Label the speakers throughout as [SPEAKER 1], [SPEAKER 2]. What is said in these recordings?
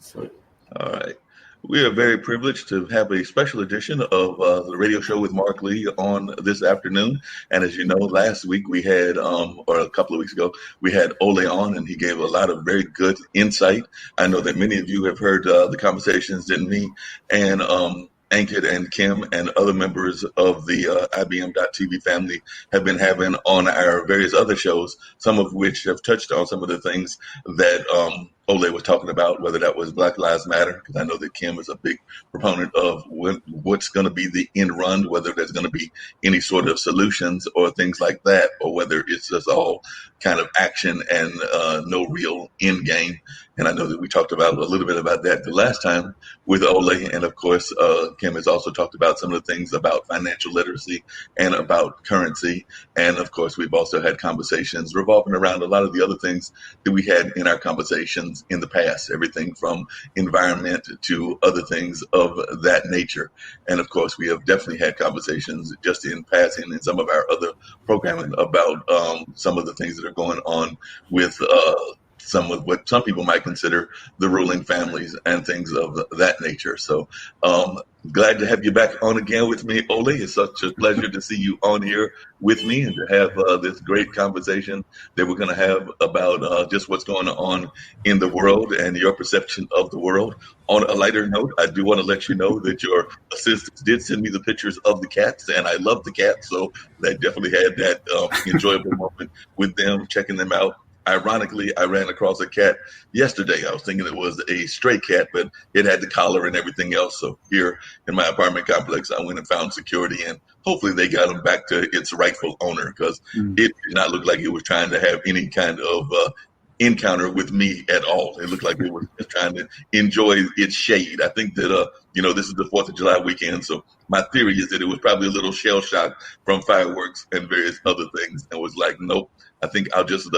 [SPEAKER 1] So
[SPEAKER 2] All right. We are very privileged to have a special edition of the radio show with Mark Lee on this afternoon. And as you know, last week we had, or a couple of weeks ago, we had Ole on, and he gave a lot of very good insight. I know that many of you have heard the conversations that me and Ankit and Kim and other members of the IBM.TV family have been having on our various other shows, some of which have touched on some of the things that Ole was talking about, whether that was Black Lives Matter, because I know that Kim is a big proponent of what's going to be the end run, whether there's going to be any sort of solutions or things like that, or whether it's just all kind of action and no real end game. And I know that we talked about a little bit about that the last time with Ole. And of course, Kim has also talked about some of the things about financial literacy and about currency. And of course, we've also had conversations revolving around a lot of the other things that we had in our conversations in the past, everything from environment to other things of that nature. And of course, we have definitely had conversations just in passing in some of our other programming about some of the things that are going on with some of what some people might consider the ruling families and things of that nature. So glad to have you back on again with me, Ole. It's such a pleasure to see you on here with me and to have this great conversation that we're going to have about just what's going on in the world and your perception of the world. On a lighter note, I do want to let you know that your assistants did send me the pictures of the cats, and I love the cats, so I definitely had that enjoyable moment with them, checking them out. Ironically, I ran across a cat yesterday. I was thinking it was a stray cat, but it had the collar and everything else. So here in my apartment complex, I went and found security, and hopefully they got him back to its rightful owner, because it did not look like it was trying to have any kind of encounter with me at all. It looked like it was just trying to enjoy its shade. I think that, this is the 4th of July weekend. So my theory is that it was probably a little shell shock from fireworks and various other things, and was like, nope, I think I'll just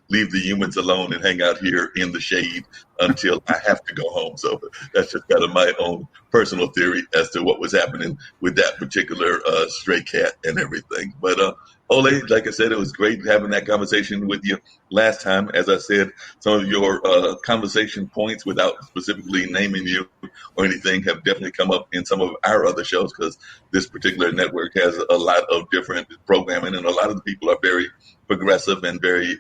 [SPEAKER 2] leave the humans alone and hang out here in the shade until I have to go home. So that's just kind of my own personal theory as to what was happening with that particular stray cat and everything. But Ole, like I said, it was great having that conversation with you last time. As I said, some of your conversation points, without specifically naming you or anything, have definitely come up in some of our other shows, because this particular network has a lot of different programming, and a lot of the people are very progressive and very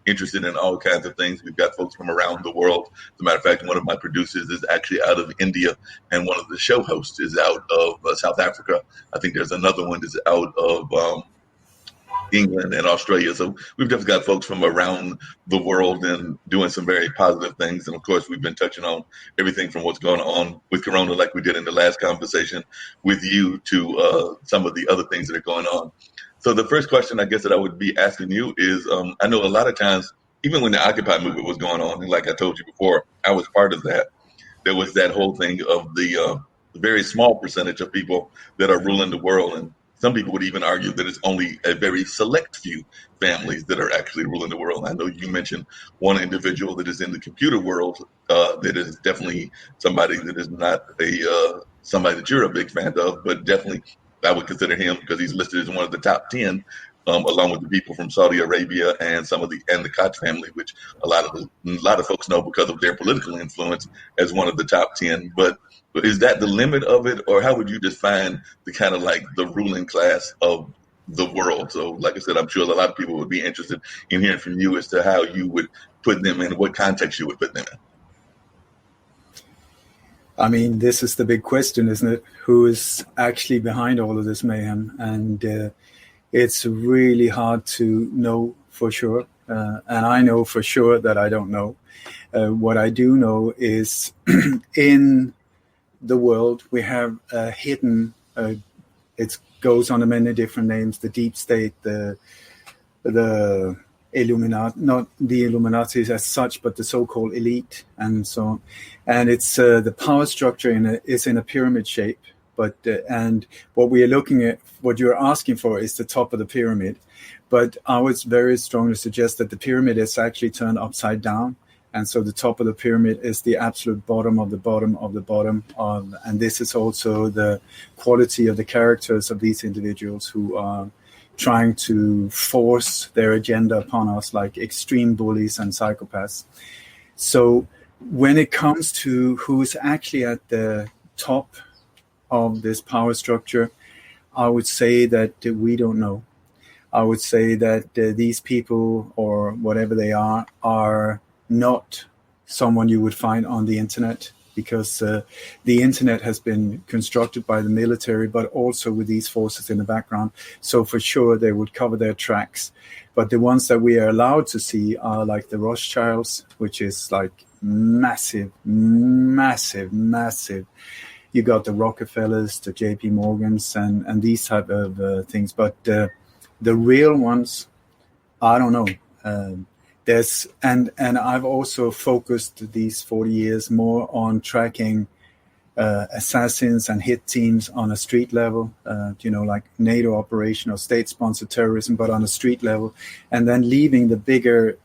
[SPEAKER 2] interested in all kinds of things. We've got folks from around the world. As a matter of fact, one of my producers is actually out of India, and one of the show hosts is out of South Africa. I think there's another one that's out of England and Australia. So we've just got folks from around the world and doing some very positive things. And of course, we've been touching on everything from what's going on with Corona, like we did in the last conversation with you, to some of the other things that are going on. So the first question I guess that I would be asking you is, I know a lot of times, even when the Occupy movement was going on, and like I told you before, I was part of that. There was that whole thing of the very small percentage of people that are ruling the world. And some people would even argue that it's only a very select few families that are actually ruling the world. I know you mentioned one individual that is in the computer world that is definitely somebody that is not somebody that you're a big fan of, but definitely I would consider him, because he's listed as one of the top 10, along with the people from Saudi Arabia and the Koch family, which a lot of folks know because of their political influence, as one of the top 10. But is that the limit of it, or how would you define the kind of like the ruling class of the world? So, like I said, I'm sure a lot of people would be interested in hearing from you as to how you would put them in, what context you would put them in.
[SPEAKER 3] I mean, this is the big question, isn't it? Who is actually behind all of this mayhem? And it's really hard to know for sure. And I know for sure that I don't know. What I do know is in the world, we have hidden, it goes under many different names, the deep state, the Illuminati, not the Illuminati as such, but the so-called elite and so on. And it's the power structure is in a pyramid shape. But and what we are looking at, what you're asking for, is the top of the pyramid. But I would very strongly suggest that the pyramid is actually turned upside down. And so the top of the pyramid is the absolute bottom of the bottom of the bottom. And this is also the quality of the characters of these individuals who are trying to force their agenda upon us, like extreme bullies and psychopaths. So when it comes to who's actually at the top of this power structure, I would say that we don't know. I would say that these people, or whatever they are not someone you would find on the internet, because the internet has been constructed by the military, but also with these forces in the background. So for sure, they would cover their tracks. But the ones that we are allowed to see are like the Rothschilds, which is like massive, massive, massive. You got the Rockefellers, the JP Morgans, and these type of things. But the real ones, I don't know. There's and I've also focused these 40 years more on tracking assassins and hit teams on a street level, like NATO operation or state-sponsored terrorism, but on a street level, and then leaving the bigger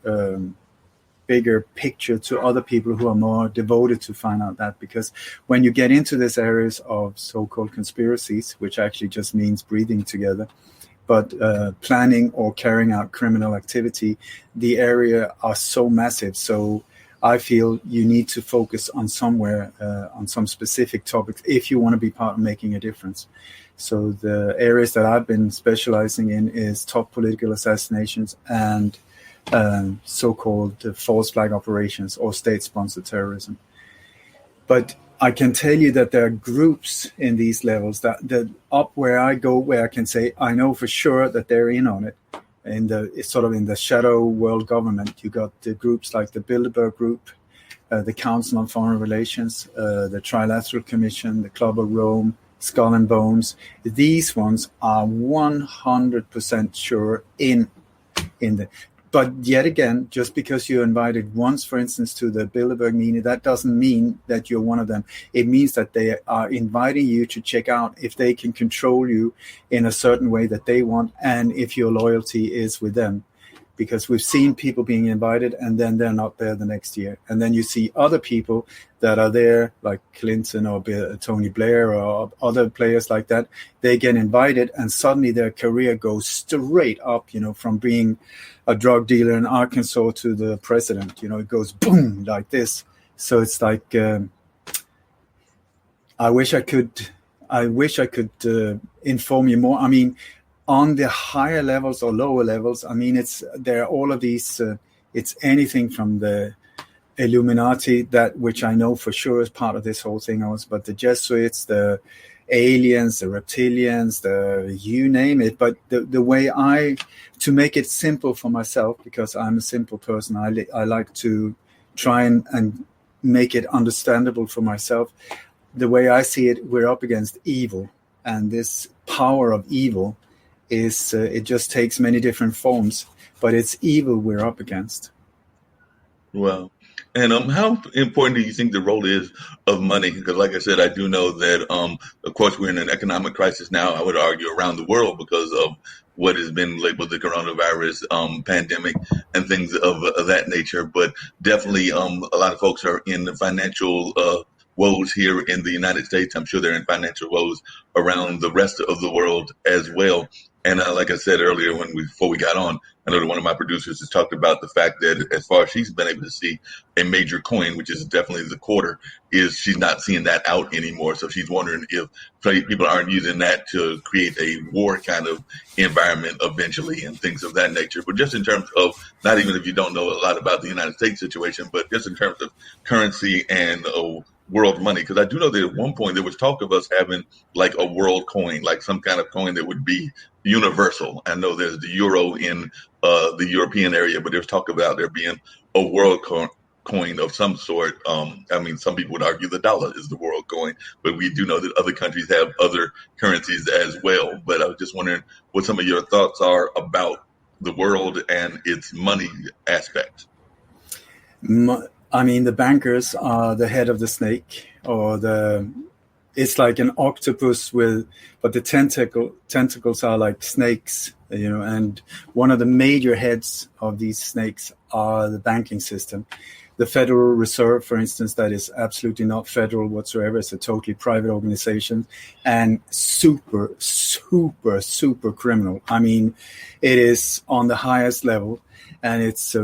[SPEAKER 3] picture to other people who are more devoted to find out that. Because when you get into these areas of so-called conspiracies, which actually just means breathing together, but planning or carrying out criminal activity, the area are so massive. So I feel you need to focus on somewhere, on some specific topics, if you want to be part of making a difference. So the areas that I've been specializing in is top political assassinations and so-called false flag operations or state-sponsored terrorism. But I can tell you that there are groups in these levels that up where I go, where I can say I know for sure that they're in on it. It's sort of in the shadow world government. You got the groups like the Bilderberg Group, the Council on Foreign Relations, the Trilateral Commission, the Club of Rome, Skull and Bones. These ones are 100% sure in the. But yet again, just because you're invited once, for instance, to the Bilderberg meeting, that doesn't mean that you're one of them. It means that they are inviting you to check out if they can control you in a certain way that they want, and if your loyalty is with them. Because we've seen people being invited and then they're not there the next year. And then you see other people that are there, like Clinton or Tony Blair or other players like that. They get invited and suddenly their career goes straight up, from being a drug dealer in Arkansas to the president. It goes boom like this. So it's like, I wish I could inform you more. I mean, on the higher levels or lower levels, there are all of these, it's anything from the Illuminati, that which I know for sure is part of this whole thing, but the Jesuits, the aliens, the reptilians, you name it. But the way to make it simple for myself, because I'm a simple person, I like to try and make it understandable for myself. The way I see it, we're up against evil, and this power of evil is it just takes many different forms, but it's evil we're up against.
[SPEAKER 2] Well, and how important do you think the role is of money? Because, like I said, I do know that, of course, we're in an economic crisis now. I would argue around the world because of what has been labeled the coronavirus pandemic and things of that nature. But definitely, a lot of folks are in the financial woes here in the United States. I'm sure they're in financial woes around the rest of the world as well. And like I said earlier, before we got on, I know that one of my producers has talked about the fact that as far as she's been able to see a major coin, which is definitely the quarter, is she's not seeing that out anymore. So she's wondering if people aren't using that to create a war kind of environment eventually and things of that nature. But just in terms of, not even if you don't know a lot about the United States situation, but just in terms of currency and world money, because I do know that at one point there was talk of us having like a world coin, like some kind of coin that would be universal. I know there's the euro in the European area, but there's talk about there being a world coin of some sort. Some people would argue the dollar is the world coin, but we do know that other countries have other currencies as well. But I was just wondering what some of your thoughts are about the world and its money aspect.
[SPEAKER 3] The bankers are the head of the snake, or it's like an octopus but the tentacles are like snakes, and one of the major heads of these snakes are the banking system. The Federal Reserve, for instance, that is absolutely not federal whatsoever. It's a totally private organization and super, super, super criminal. It is on the highest level, and it's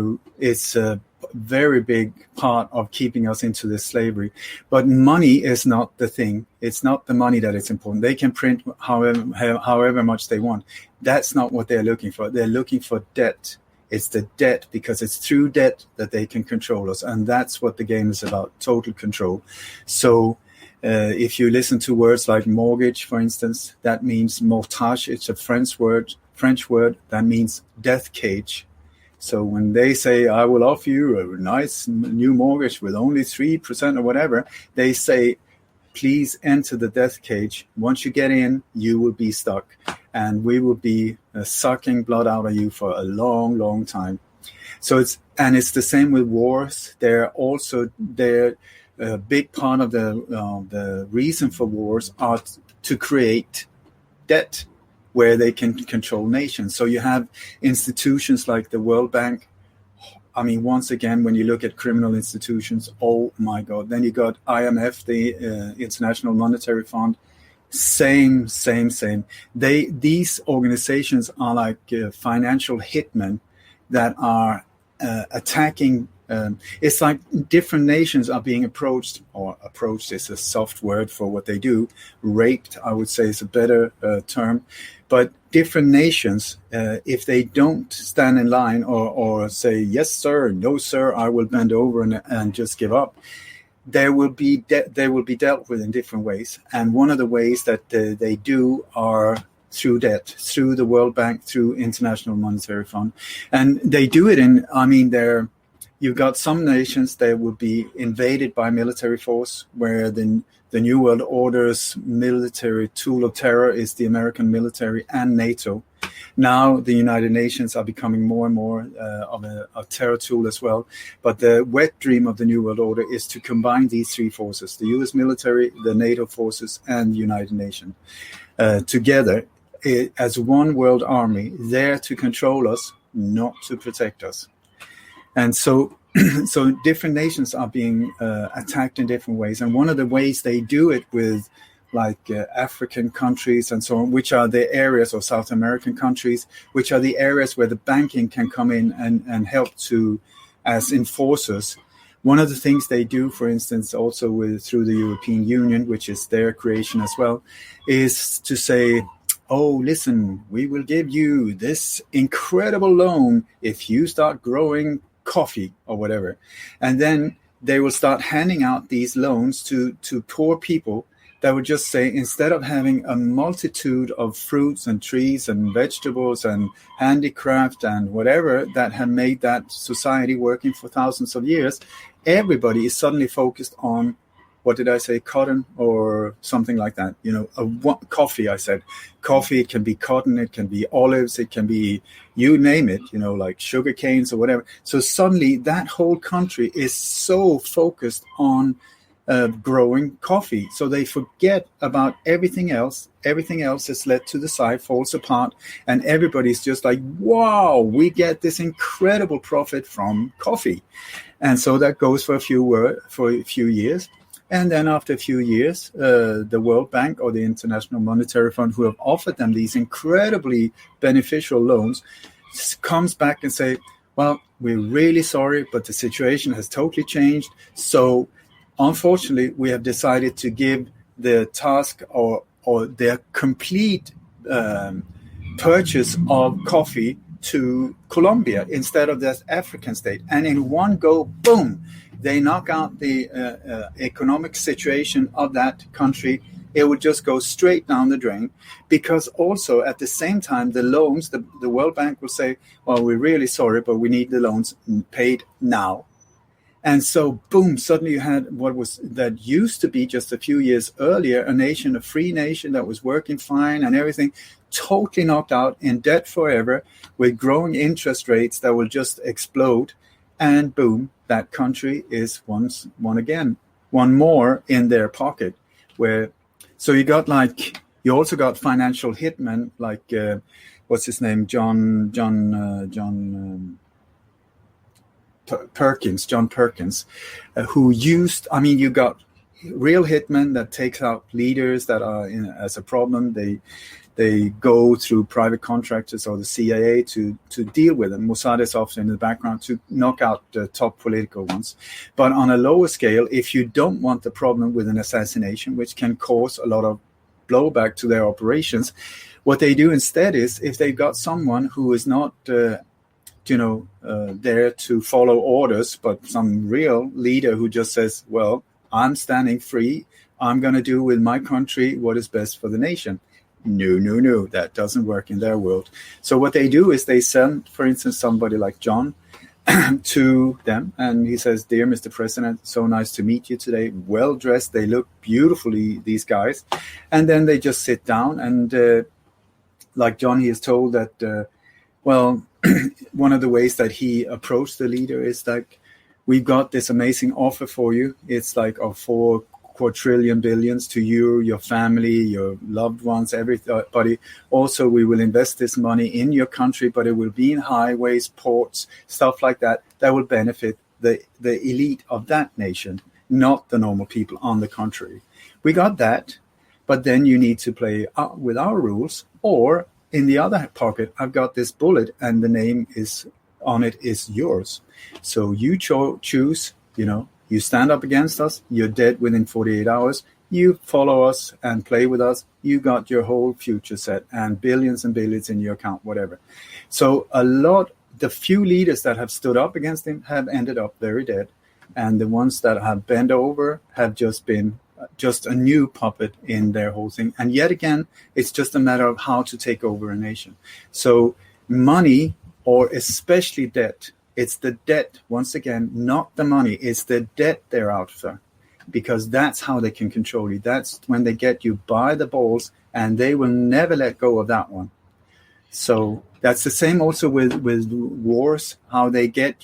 [SPEAKER 3] very big part of keeping us into this slavery. But money is not the thing. It's not the money that is important. They can print however much they want. That's not what they're looking for. They're looking for debt. It's the debt, because it's through debt that they can control us. And that's what the game is about, total control. So if you listen to words like mortgage, for instance, that means mortgage. It's a French word that means death cage. So when they say, I will offer you a nice new mortgage with only 3% or whatever, they say, please enter the death cage. Once you get in, you will be stuck. And we will be sucking blood out of you for a long, long time. So it's the same with wars. They're a big part of the reason for wars are to create debt, where they can control nations. So you have institutions like the World Bank. I mean, once again, when you look at criminal institutions, oh my God. Then you got IMF, the International Monetary Fund. Same. These organizations are like financial hitmen that are attacking. It's like different nations are being approached is a soft word for what they do. Raped, I would say, is a better term. But different nations, if they don't stand in line or say, yes, sir, no, sir, I will bend over and just give up, they will be dealt with in different ways. And one of the ways that they do are through debt, through the World Bank, through International Monetary Fund. And they do it you've got some nations that will be invaded by military force, where the New World Order's military tool of terror is the American military and NATO. Now the United Nations are becoming more and more of a terror tool as well. But the wet dream of the New World Order is to combine these three forces, the US military, the NATO forces, and the United Nations, together as one world army, there to control us, not to protect us. And so different nations are being attacked in different ways. And one of the ways they do it with African countries and so on, which are the areas, or South American countries, which are the areas where the banking can come in and help to as enforcers. One of the things they do, for instance, also through the European Union, which is their creation as well, is to say, oh, listen, we will give you this incredible loan if you start growing coffee or whatever. And then they will start handing out these loans to poor people that would just say, instead of having a multitude of fruits and trees and vegetables and handicraft and whatever that have made that society working for thousands of years, everybody is suddenly focused on, what did I say, cotton or something like that? Coffee, I said. Coffee, it can be cotton, it can be olives, it can be, you name it, like sugar canes or whatever. So suddenly that whole country is so focused on growing coffee. So they forget about everything else. Everything else is let to the side, falls apart, and everybody's just like, wow, we get this incredible profit from coffee. And so that goes for a few years. And then after a few years, the World Bank or the International Monetary Fund, who have offered them these incredibly beneficial loans, comes back and say, well, we're really sorry, but the situation has totally changed. So unfortunately, we have decided to give the task or their complete purchase of coffee to Colombia instead of this African state. And in one go, boom, they knock out the economic situation of that country. It would just go straight down the drain, because also at the same time, the loans, the World Bank will say, well, we're really sorry, but we need the loans paid now. And so, boom, suddenly you had that used to be just a few years earlier, a free nation that was working fine and everything, totally knocked out, in debt forever, with growing interest rates that will just explode. And boom, that country is one more in their pocket. So you also got financial hitmen like what's his name, John Perkins, who used. I mean, you got real hitmen that takes out leaders that are as a problem. They they go through private contractors or the CIA to deal with them. Mossad is often in the background to knock out the top political ones. But on a lower scale, if you don't want the problem with an assassination, which can cause a lot of blowback to their operations, what they do instead is, if they've got someone who is not there to follow orders, but some real leader who just says, well, I'm standing free, I'm going to do with my country what is best for the nation. No, that doesn't work in their world. So what they do is they send, for instance, somebody like John to them, and he says, dear Mr. President, so nice to meet you today, well dressed, they look beautifully, these guys. And then they just sit down, and like John, he is told that, one of the ways that he approached the leader is like, we've got this amazing offer for you. It's like of 4 quadrillion billions to you, your family, your loved ones, everybody. Also, we will invest this money in your country, but it will be in highways, ports, stuff like that will benefit the elite of that nation, not the normal people. On the contrary, we got that, but then you need to play with our rules, or in the other pocket, I've got this bullet and the name is on it is yours. So you choose, you stand up against us, you're dead within 48 hours, you follow us and play with us, you got your whole future set and billions in your account, whatever. So the few leaders that have stood up against him have ended up very dead. And the ones that have bent over have just been just a new puppet in their whole thing. And yet again, it's just a matter of how to take over a nation. So money, or especially debt, it's the debt, once again, not the money, it's the debt they're after, because that's how they can control you. That's when they get you by the balls, and they will never let go of that one. So that's the same also with wars, how they get,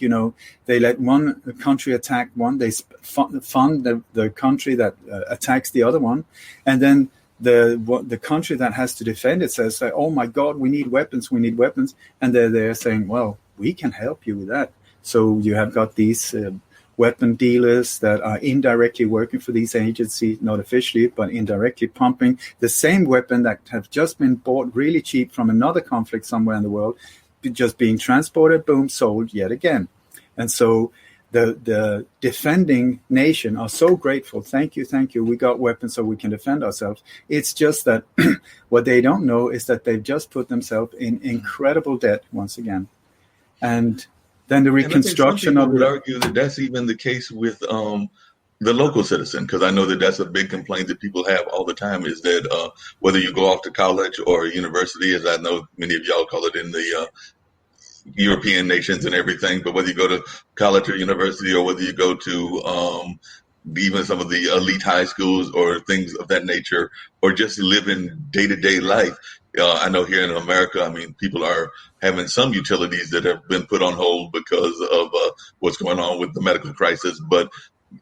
[SPEAKER 3] they let one country attack one, they fund the country that attacks the other one, and then the country that has to defend it says, oh my God, we need weapons, and they're saying, well, we can help you with that. So you have got these weapon dealers that are indirectly working for these agencies, not officially, but indirectly pumping the same weapon that have just been bought really cheap from another conflict somewhere in the world, just being transported, boom, sold yet again. And so the defending nation are so grateful. Thank you. We got weapons so we can defend ourselves. It's just that what they don't know is that they've just put themselves in incredible debt once again. And then the reconstruction
[SPEAKER 2] of... I would argue that that's even the case with the local citizen, because I know that that's a big complaint that people have all the time, is that whether you go off to college or university, as I know many of y'all call it in the European nations and everything, but whether you go to college or university, or whether you go to even some of the elite high schools or things of that nature, or just live in day-to-day life. I know here in America, I mean, people are having some utilities that have been put on hold because of what's going on with the medical crisis. But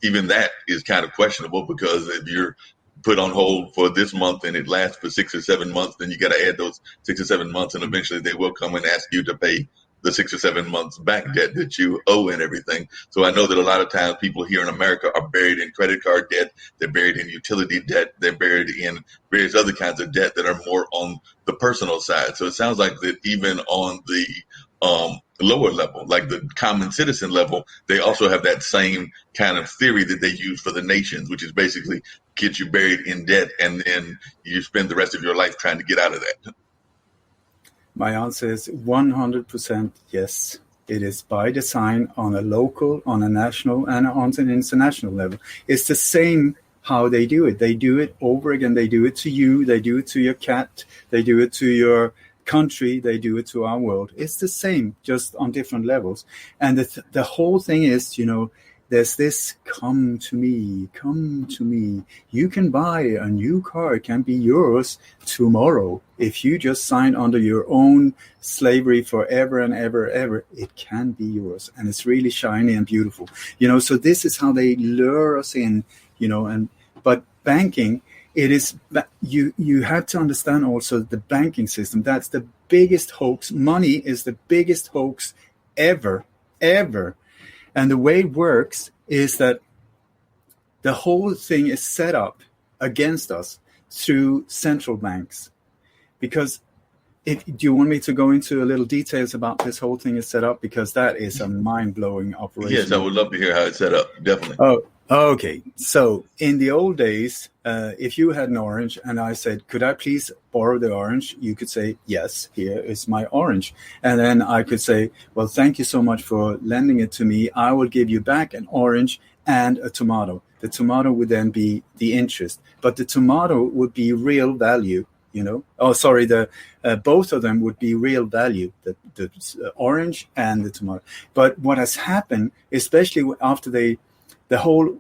[SPEAKER 2] even that is kind of questionable, because if you're put on hold for this month and it lasts for 6 or 7 months, then you got to add those 6 or 7 months, and eventually they will come and ask you to pay the 6 or 7 months back debt that you owe and everything. So I know that a lot of times people here in America are buried in credit card debt, they're buried in utility debt, they're buried in various other kinds of debt that are more on the personal side. So it sounds like that even on the lower level, like the common citizen level, they also have that same kind of theory that they use for the nations, which is basically get you buried in debt, and then you spend the rest of your life trying to get out of that.
[SPEAKER 3] My answer is 100% yes. It is by design on a local, on a national, and on an international level. It's the same how they do it. They do it over again. They do it to you. They do it to your cat. They do it to your country. They do it to our world. It's the same, just on different levels. And the whole thing is, there's this come to me. You can buy a new car. It can be yours tomorrow. If you just sign under your own slavery forever and ever, it can be yours. And it's really shiny and beautiful. So this is how they lure us in, but banking, it is, you have to understand also the banking system. That's the biggest hoax. Money is the biggest hoax ever. And the way it works is that the whole thing is set up against us through central banks, because do you want me to go into a little details about this whole thing is set up? Because that is a mind-blowing operation.
[SPEAKER 2] Yes, I would love to hear how it's set up. Definitely.
[SPEAKER 3] Oh, okay. So in the old days, if you had an orange and I said, could I please borrow the orange? You could say, yes, here is my orange. And then I could say, well, thank you so much for lending it to me. I will give you back an orange and a tomato. The tomato would then be the interest, but the tomato would be real value. The both of them would be real value, the orange and the tomato. But what has happened, especially after the whole,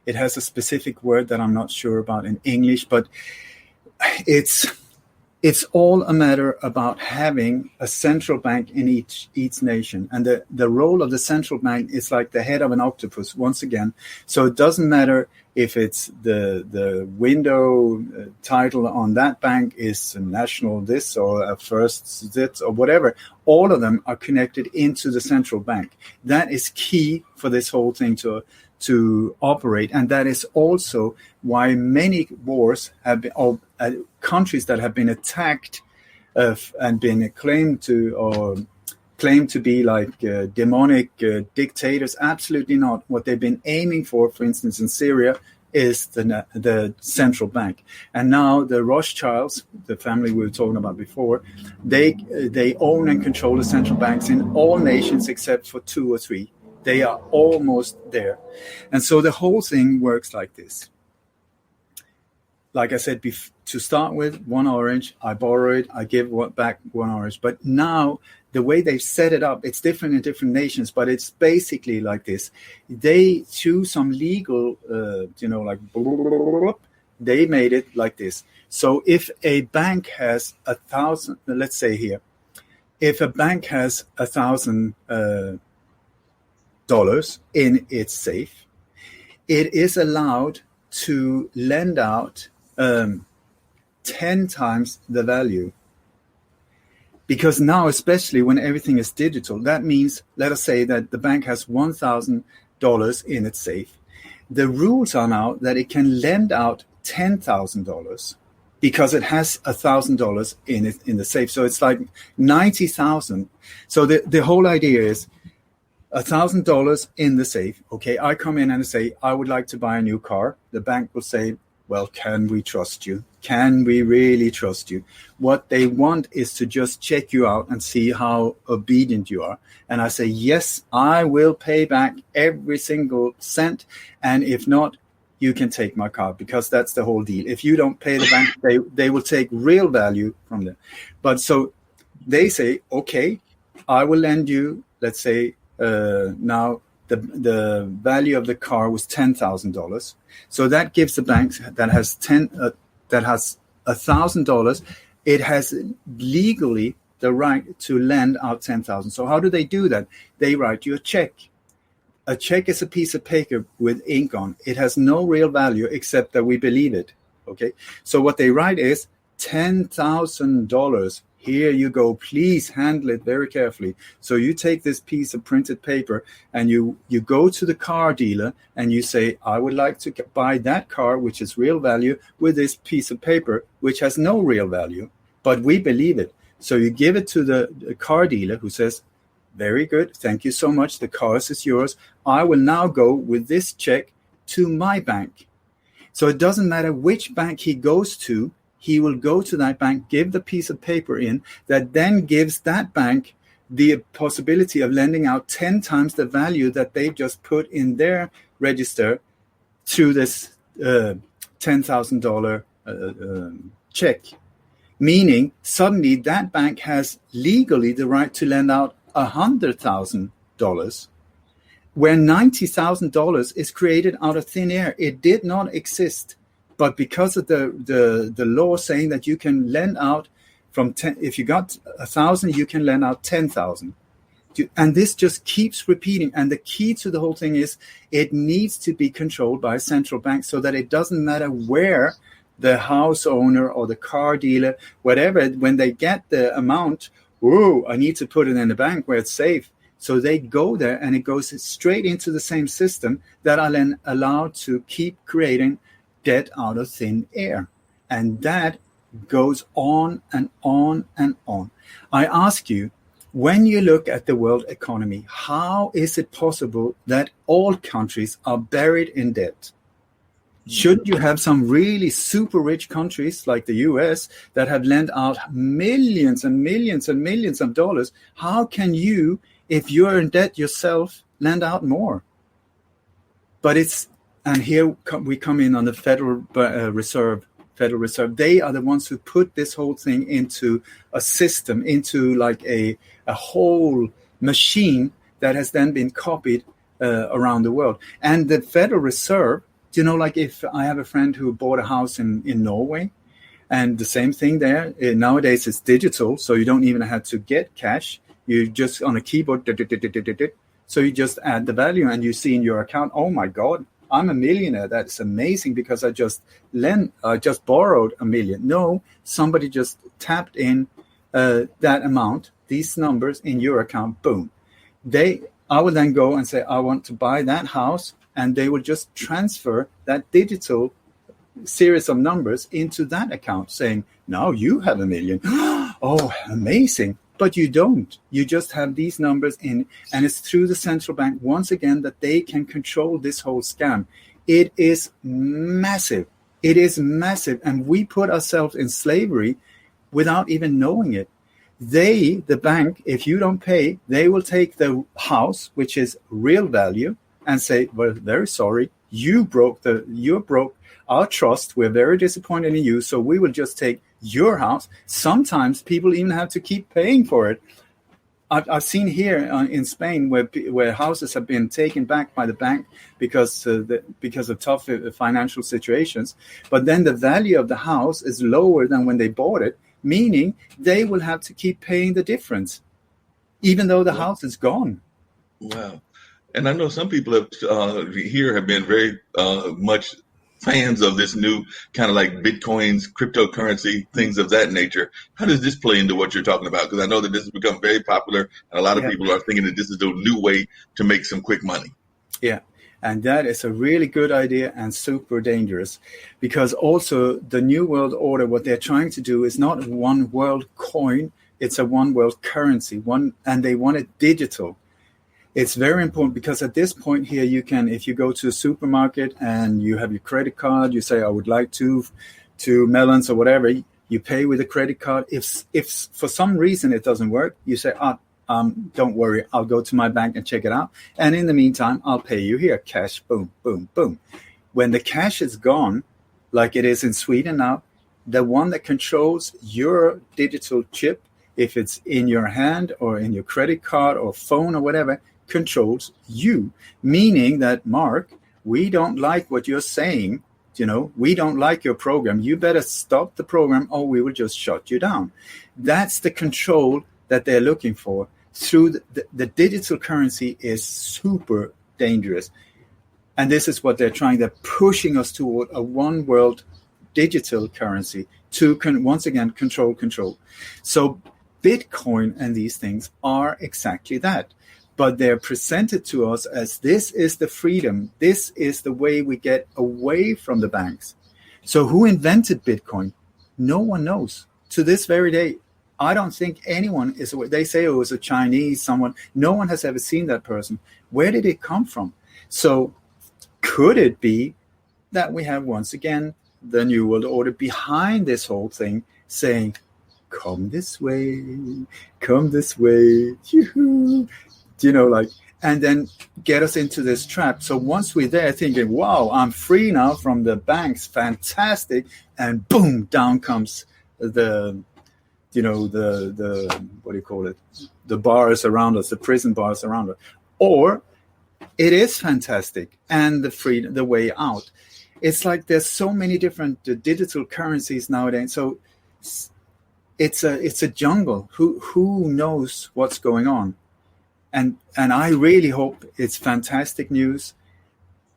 [SPEAKER 3] it has a specific word that I'm not sure about in English, but it's all a matter about having a central bank in each nation. And the role of the central bank is like the head of an octopus, once again. So it doesn't matter if it's the window title on that bank is national this or a first this or whatever. All of them are connected into the central bank. That is key for this whole thing to operate. And that is also why many wars have been, countries that have been attacked and been claimed to be like demonic dictators. Absolutely not. What they've been aiming for instance, in Syria, is the central bank. And now the Rothschilds, the family we were talking about before, they own and control the central banks in all nations except for 2 or 3. They are almost there. And so the whole thing works like this. Like I said, to start with, 1 orange, I borrow it, I give back 1 orange. But now, the way they've set it up, it's different in different nations, but it's basically like this. They, through some legal, they made it like this. So if a bank has 1,000, let's say here, if a bank has $1,000 in its safe, it is allowed to lend out 10 times the value. Because now, especially when everything is digital, that means, let us say that the bank has $1,000 in its safe. The rules are now that it can lend out $10,000 because it has $1,000 in the safe. So it's like 90,000. So the whole idea is $1,000 in the safe. Okay, I come in and say, I would like to buy a new car. The bank will say, well, can we trust you? Can we really trust you? What they want is to just check you out and see how obedient you are. And I say, yes, I will pay back every single cent. And if not, you can take my car, because that's the whole deal. If you don't pay the bank, they will take real value from them. But so they say, okay, I will lend you, let's say, now the value of the car was $10,000. So that gives the bank that has $1,000, it has legally the right to lend out $10,000. So how do they do that? They write you a check. A check is a piece of paper with ink on. It has no real value except that we believe it. Okay. So what they write is $10,000. Here you go. Please handle it very carefully. So you take this piece of printed paper and you go to the car dealer and you say, I would like to buy that car, which is real value, with this piece of paper, which has no real value, but we believe it. So you give it to the car dealer, who says, very good. Thank you so much. The car is yours. I will now go with this check to my bank. So it doesn't matter which bank he goes to. He will go to that bank, give the piece of paper in, that then gives that bank the possibility of lending out 10 times the value that they just put in their register through this $10,000 check. Meaning, suddenly that bank has legally the right to lend out $100,000, where $90,000 is created out of thin air. It did not exist. But because of the law saying that you can lend out from 10, if you got 1,000, you can lend out 10,000. And this just keeps repeating. And the key to the whole thing is it needs to be controlled by a central bank, so that it doesn't matter where the house owner or the car dealer, whatever, when they get the amount, I need to put it in the bank where it's safe. So they go there and it goes straight into the same system that are then allowed to keep creating debt out of thin air. And that goes on and on and on. I ask you, when you look at the world economy, how is it possible that all countries are buried in debt? Shouldn't you have some really super rich countries like the US that have lent out millions and millions and millions of dollars? How can you, if you're in debt yourself, lend out more? But and here we come in on the Federal Reserve. They are the ones who put this whole thing into a system, into like a whole machine that has then been copied around the world. And the Federal Reserve, like if I have a friend who bought a house in Norway, and the same thing there, nowadays it's digital, so you don't even have to get cash. You just on a keyboard, so you just add the value and you see in your account, oh my God, I'm a millionaire. That's amazing because I just borrowed $1 million. No, somebody just tapped in that amount, these numbers in your account, boom. I will then go and say, I want to buy that house, and they will just transfer that digital series of numbers into that account saying, now you have $1 million. Oh, amazing. But you don't. You just have these numbers in, and it's through the central bank, once again, that they can control this whole scam. It is massive. It is massive. And we put ourselves in slavery without even knowing it. The bank, if you don't pay, they will take the house, which is real value, and say, well, very sorry, you broke our trust. We're very disappointed in you. So we will just take your house. Sometimes people even have to keep paying for it. I've seen here in Spain where houses have been taken back by the bank because of tough financial situations. But then the value of the house is lower than when they bought it, meaning they will have to keep paying the difference, even though the house is gone.
[SPEAKER 2] Wow. And I know some people have been very much fans of this new kind of like Bitcoins, cryptocurrency, things of that nature. How does this play into what you're talking about? Because I know that this has become very popular, and a lot of people are thinking that this is a new way to make some quick money. Yeah.
[SPEAKER 3] And that is a really good idea and super dangerous, because also the New World Order, what they're trying to do is not one world coin, it's a one world currency, and they want it digital. It's very important because at this point here, you can, if you go to a supermarket and you have your credit card, you say, I would like two melons or whatever, you pay with a credit card. If for some reason it doesn't work, you say, don't worry, I'll go to my bank and check it out. And in the meantime, I'll pay you here, cash, boom, boom, boom. When the cash is gone, like it is in Sweden now, the one that controls your digital chip, if it's in your hand or in your credit card or phone or whatever, controls you, meaning that, Mark, we don't like what you're saying, we don't like your program, you better stop the program or we will just shut you down. That's the control that they're looking for through the digital currency. Is super dangerous, and this is what they're pushing us toward, a one world digital currency to once again control. So Bitcoin and these things are exactly that. But they're presented to us as this is the freedom. This is the way we get away from the banks. So who invented Bitcoin? No one knows. To this very day, I don't think anyone is aware. They say it was a Chinese someone. No one has ever seen that person. Where did it come from? So could it be that we have once again the New World Order behind this whole thing saying, come this way, yoo-hoo. And then get us into this trap. So once we're there thinking, wow, I'm free now from the banks, fantastic. And boom, down comes the what do you call it? The bars around us, the prison bars around us. Or it is fantastic and the way out. It's like there's so many different digital currencies nowadays. So it's a jungle. Who knows what's going on? And I really hope it's fantastic news.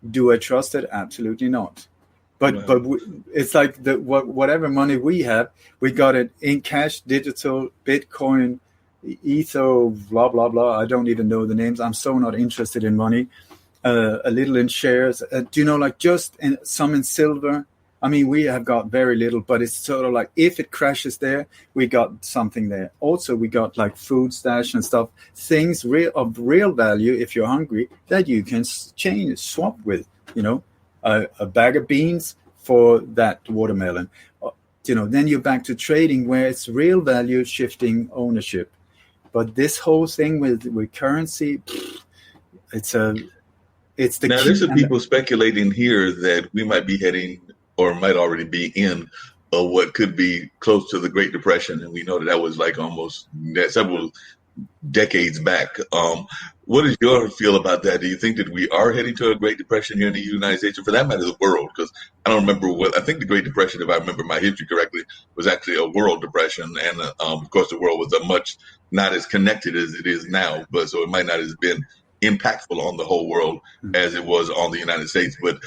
[SPEAKER 3] Do I trust it? Absolutely not. But it's like whatever money we have, we got it in cash, digital, Bitcoin, Ether, blah blah blah. I don't even know the names. I'm so not interested in money. A little in shares. Just some in silver. I mean, we have got very little, but it's sort of like if it crashes there, we got something there. Also, we got like food stash and stuff, things of real value if you're hungry that you can swap with, a bag of beans for that watermelon. Then you're back to trading where it's real value shifting ownership. But this whole thing with currency, it's the
[SPEAKER 2] Now,
[SPEAKER 3] key.
[SPEAKER 2] there's some people speculating here that we might be heading or might already be in what could be close to the Great Depression. And we know that was like almost several decades back. What is your feel about that? Do you think that we are heading to a Great Depression here in the United States, or for that matter, the world? Because I don't remember I think the Great Depression, if I remember my history correctly, was actually a world depression. And of course, the world was not as connected as it is now, but so it might not have been impactful on the whole world as it was on the United States. But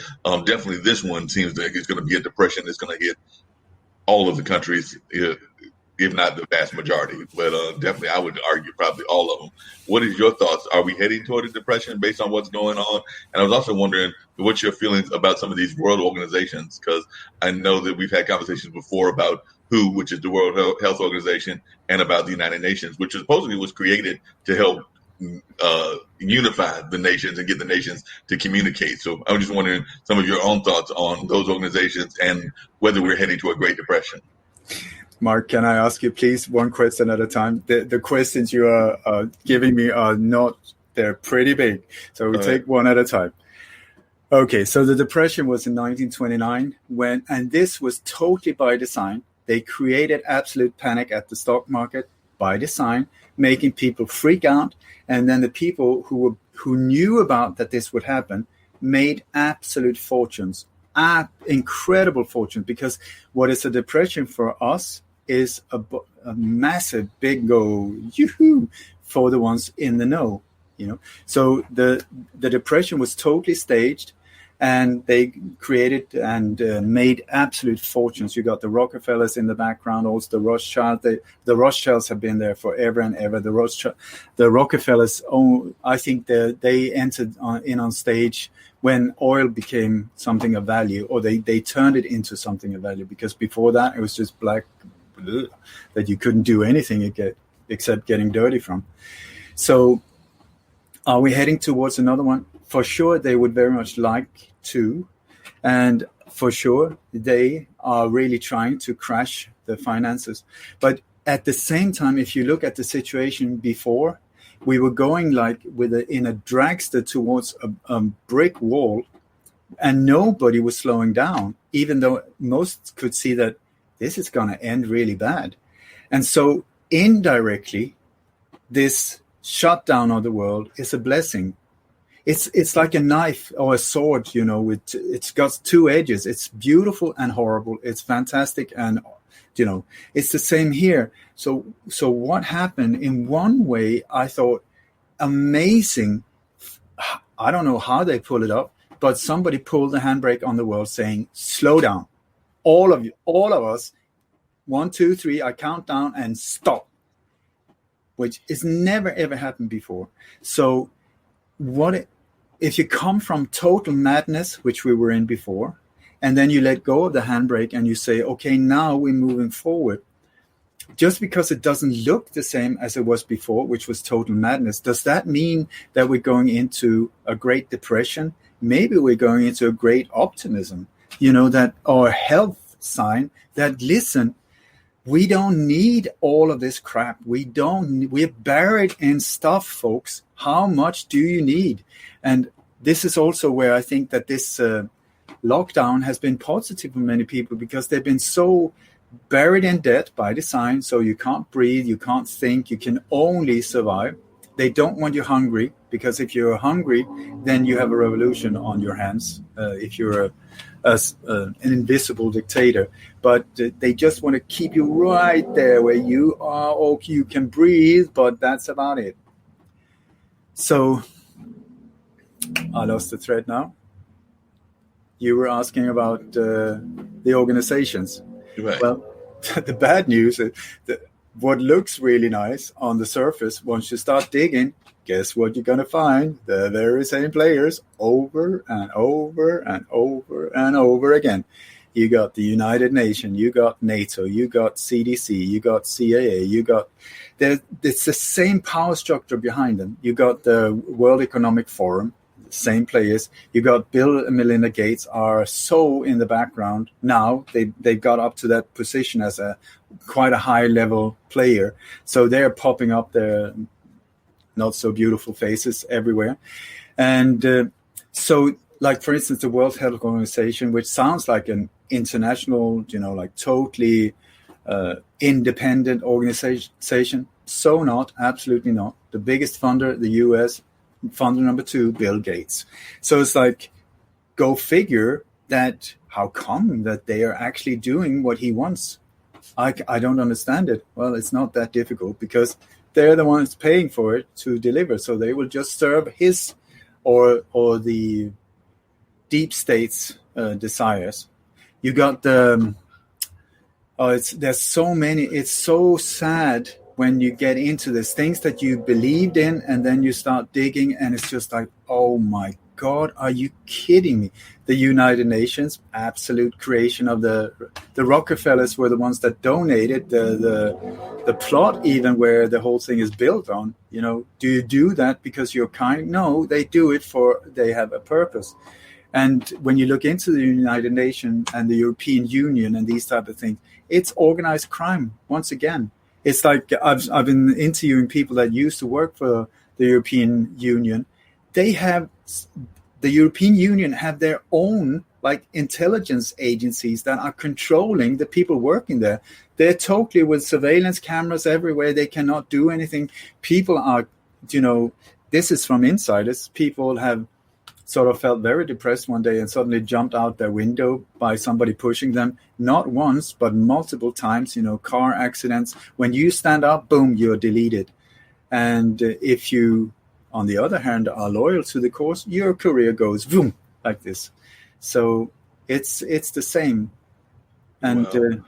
[SPEAKER 2] definitely this one seems like it's going to be a depression that's going to hit all of the countries, if not the vast majority. But definitely I would argue probably all of them. What is your thoughts? Are we heading toward a depression based on what's going on? And I was also wondering what's your feelings about some of these world organizations, because I know that we've had conversations before about WHO, which is the World Health Organization, and about the United Nations, which supposedly was created to help unify the nations and get the nations to communicate. So I was just wondering some of your own thoughts on those organizations and whether we're heading to a Great Depression.
[SPEAKER 3] Mark, can I ask you, please, one question at a time? The questions you are giving me they're pretty big. So we take one at a time. Okay, so the Depression was in 1929 and this was totally by design. They created absolute panic at the stock market by design, making people freak out. And then the people who knew about that this would happen made absolute fortunes, incredible fortunes, because what is a depression for us is a massive big go yoo-hoo for the ones in the know. So the depression was totally staged, and they created and made absolute fortunes. You got the Rockefellers in the background, also the Rothschilds. The Rothschilds have been there forever and ever. The Rockefellers, I think they entered on stage when oil became something of value, or they turned it into something of value, because before that it was just black that you couldn't do anything except getting dirty from. So are we heading towards another one? For sure, they would very much like to. And for sure, they are really trying to crash the finances. But at the same time, if you look at the situation before, we were going like in a dragster towards a brick wall, and nobody was slowing down, even though most could see that this is going to end really bad. And so indirectly, this shutdown of the world is a blessing. It's like a knife or a sword, it's got two edges. It's beautiful and horrible. It's fantastic, and it's the same here. So what happened in one way, I thought amazing. I don't know how they pull it up, but somebody pulled the handbrake on the world, saying, slow down. All of you, all of us, 1, 2, 3, I count down and stop, which has never, ever happened before. So if you come from total madness, which we were in before, and then you let go of the handbrake and you say, okay, now we're moving forward. Just because it doesn't look the same as it was before, which was total madness, does that mean that we're going into a Great Depression? Maybe we're going into a great optimism, that our health sign that, listen, we don't need all of this crap. We're buried in stuff, folks. How much do you need? And this is also where I think that this lockdown has been positive for many people, because they've been so buried in debt by design. So you can't breathe, you can't think, you can only survive. They don't want you hungry, because if you're hungry, then you have a revolution on your hands. If you're an invisible dictator, but they just want to keep you right there where you are. Okay, you can breathe, but that's about it. So I lost the thread now. You were asking about the organizations.
[SPEAKER 2] Right.
[SPEAKER 3] Well, the bad news is that what looks really nice on the surface, once you start digging, guess what you're going to find? The very same players over and over and over and over again. You got the United Nations, you got NATO, you got CDC, you got CIA, it's the same power structure behind them. You got the World Economic Forum, same players. You got Bill and Melinda Gates are so in the background now. They got up to that position as quite a high level player. So they're popping up their not so beautiful faces everywhere. And so, like, for instance, the World Health Organization, which sounds like an international, like totally independent organization. So not, absolutely not. The biggest funder, the US, funder number 2, Bill Gates. So it's like, go figure that, how come that they are actually doing what he wants? I don't understand it. Well, it's not that difficult because they're the ones paying for it to deliver. So they will just serve his or the deep state's desires. You got there's so many. It's so sad when you get into this things that you believed in, and then you start digging, and it's just like, oh my God, are you kidding me? The United Nations, absolute creation of the Rockefellers were the ones that donated the plot, even where the whole thing is built on. Do you do that because you're kind? No, they do it they have a purpose. And when you look into the United Nations and the European Union and these type of things, it's organized crime once again. It's like I've been interviewing people that used to work for the European Union. The European Union have their own like intelligence agencies that are controlling the people working there. They're totally with surveillance cameras everywhere. They cannot do anything. People are, this is from insiders. People have sort of felt very depressed one day and suddenly jumped out their window by somebody pushing them, not once, but multiple times, car accidents. When you stand up, boom, you're deleted. And if you, on the other hand, are loyal to the cause, your career goes boom, like this. So it's the same. And
[SPEAKER 2] wow.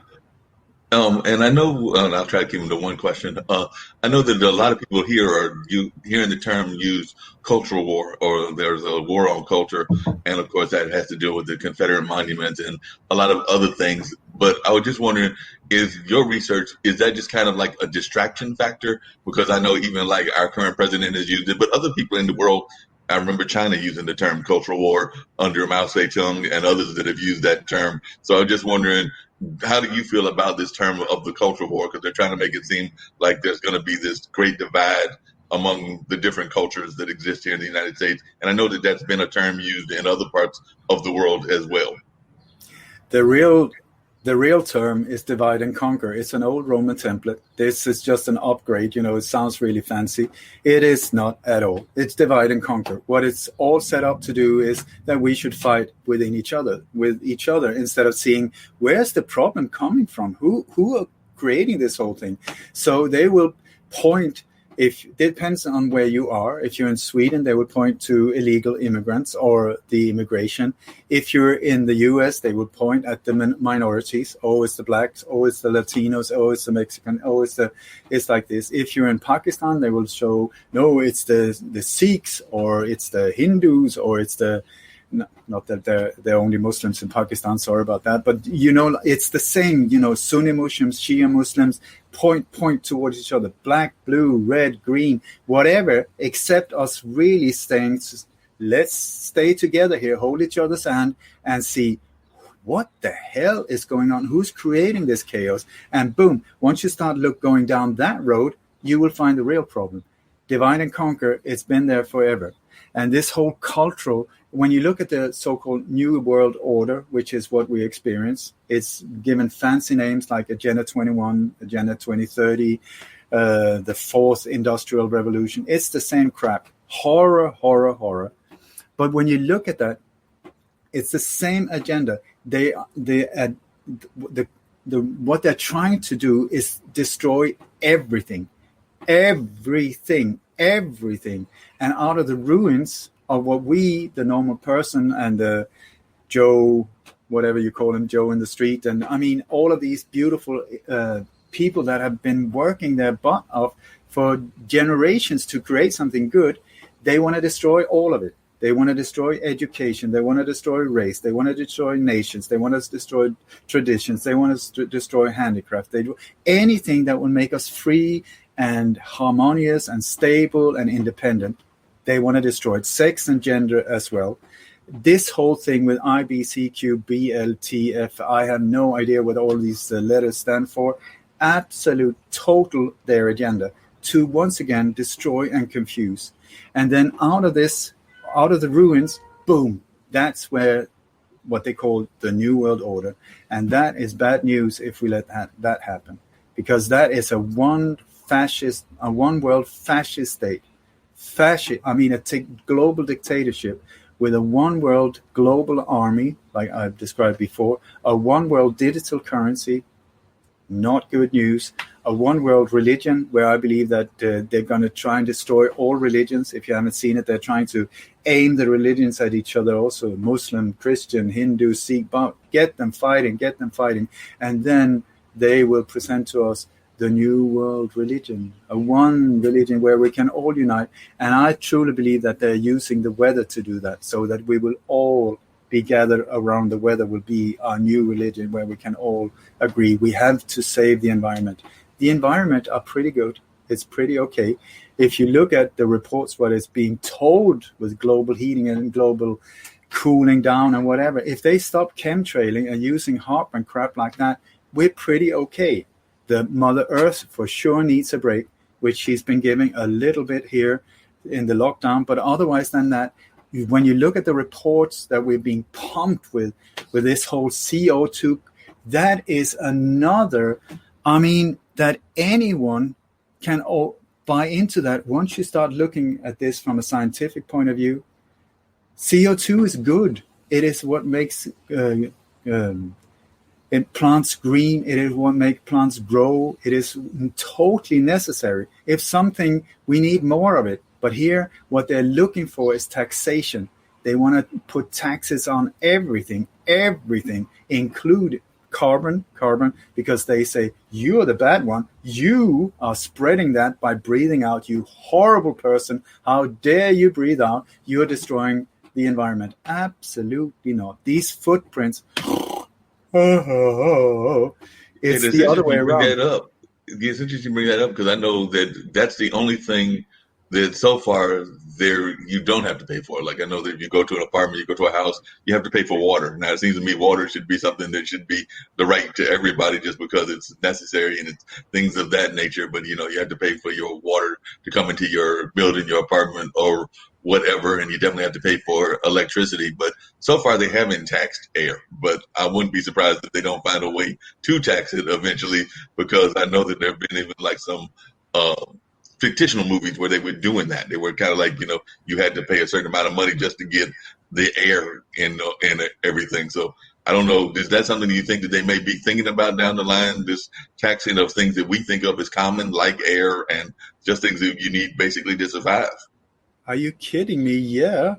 [SPEAKER 2] And I know, and I'll try to keep them to one question. I know that a lot of people here are hearing the term used, cultural war, or there's a war on culture, and of course that has to do with the Confederate monuments and a lot of other things. But I was just wondering, is your research, is that just kind of like a distraction factor? Because I know even like our current president has used it, but other people in the world, I remember China using the term cultural war under Mao Zedong and others that have used that term. So I'm just wondering, how do you feel about this term of the cultural war? Because they're trying to make it seem like there's going to be this great divide among the different cultures that exist here in the United States. And I know that that's been a term used in other parts of the world as well.
[SPEAKER 3] The real term is divide and conquer. It's an old Roman template. This is just an upgrade. It sounds really fancy. It is not at all. It's divide and conquer. What it's all set up to do is that we should fight with each other, instead of seeing where's the problem coming from, who are creating this whole thing. So they will point. If it depends on where you are. If you're in Sweden, they would point to illegal immigrants or the immigration. If you're in the US, they would point at the minorities. Oh, it's the blacks. Oh, it's the Latinos. Oh, it's the Mexican. Oh, it's like this. If you're in Pakistan, they will show, no, it's the Sikhs, or it's the Hindus, or it's the, not that they're only Muslims in Pakistan, sorry about that, but it's the same, Sunni Muslims, Shia Muslims, point towards each other, black, blue, red, green, whatever, except us really saying, let's stay together here, hold each other's hand, and see what the hell is going on, who's creating this chaos. And boom, once you start going down that road, you will find the real problem. Divide and conquer, it's been there forever. And this whole cultural, when you look at the so-called New World Order, which is what we experience, it's given fancy names like Agenda 21, Agenda 2030, the Fourth Industrial Revolution. It's the same crap. Horror, horror, horror. But when you look at that, it's the same agenda. What they're trying to do is destroy everything. Everything. And out of the ruins of what we, the normal person, and the Joe, whatever you call him, Joe in the street, and I mean all of these beautiful people that have been working their butt off for generations to create something good, they want to destroy all of it. They want to destroy education. They want to destroy race. They want to destroy nations. They want to destroy traditions. They want to destroy handicraft. They do anything that will make us free and harmonious and stable and independent. They want to destroy it. Sex and gender as well. This whole thing with IBCQ, BLTF, I have no idea what all these letters stand for. Absolute, total their agenda to once again destroy and confuse. And then out of the ruins, boom, that's where what they call the New World Order. And that is bad news if we let that happen, because that is a one world fascist state. A global dictatorship with a one world global army, like I've described before, a one world digital currency, not good news, a one world religion where I believe that they're going to try and destroy all religions. If you haven't seen it, they're trying to aim the religions at each other also, Muslim, Christian, Hindu, Sikh, get them fighting. And then they will present to us the new world religion, a one religion where we can all unite. And I truly believe that they're using the weather to do that, so that we will all be gathered around the weather will be our new religion, where we can all agree we have to save the environment. The environment are pretty good. It's pretty okay. If you look at the reports, what is being told with global heating and global cooling down and whatever, if they stop chemtrailing and using HARP and crap like that, we're pretty okay. The Mother Earth for sure needs a break, which she's been giving a little bit here in the lockdown. But otherwise than that, when you look at the reports that we're being pumped with this whole CO2, that is another, that anyone can buy into that once you start looking at this from a scientific point of view. CO2 is good. It is what makes plants green. It is what makes plants grow. It is totally necessary. If something, we need more of it. But here, what they're looking for is taxation. They want to put taxes on everything, include carbon, because they say, you're the bad one. You are spreading that by breathing out, you horrible person. How dare you breathe out? You're destroying the environment. Absolutely not. These footprints, it's the other way around.
[SPEAKER 2] It's interesting you bring that up, because I know that that's the only thing that so far there you don't have to pay for. Like, I know that if you go to an apartment, you go to a house, you have to pay for water. Now, it seems to me water should be something that should be the right to everybody just because it's necessary and it's things of that nature. But, you have to pay for your water to come into your building, your apartment, or whatever, and you definitely have to pay for electricity. But so far they haven't taxed air, but I wouldn't be surprised if they don't find a way to tax it eventually, because I know that there have been even like some fictional movies where they were doing that. They were kind of like, you had to pay a certain amount of money just to get the air and everything. So I don't know, is that something you think that they may be thinking about down the line, this taxing of things that we think of as common, like air and just things that you need basically to survive?
[SPEAKER 3] Are you kidding me? Yeah,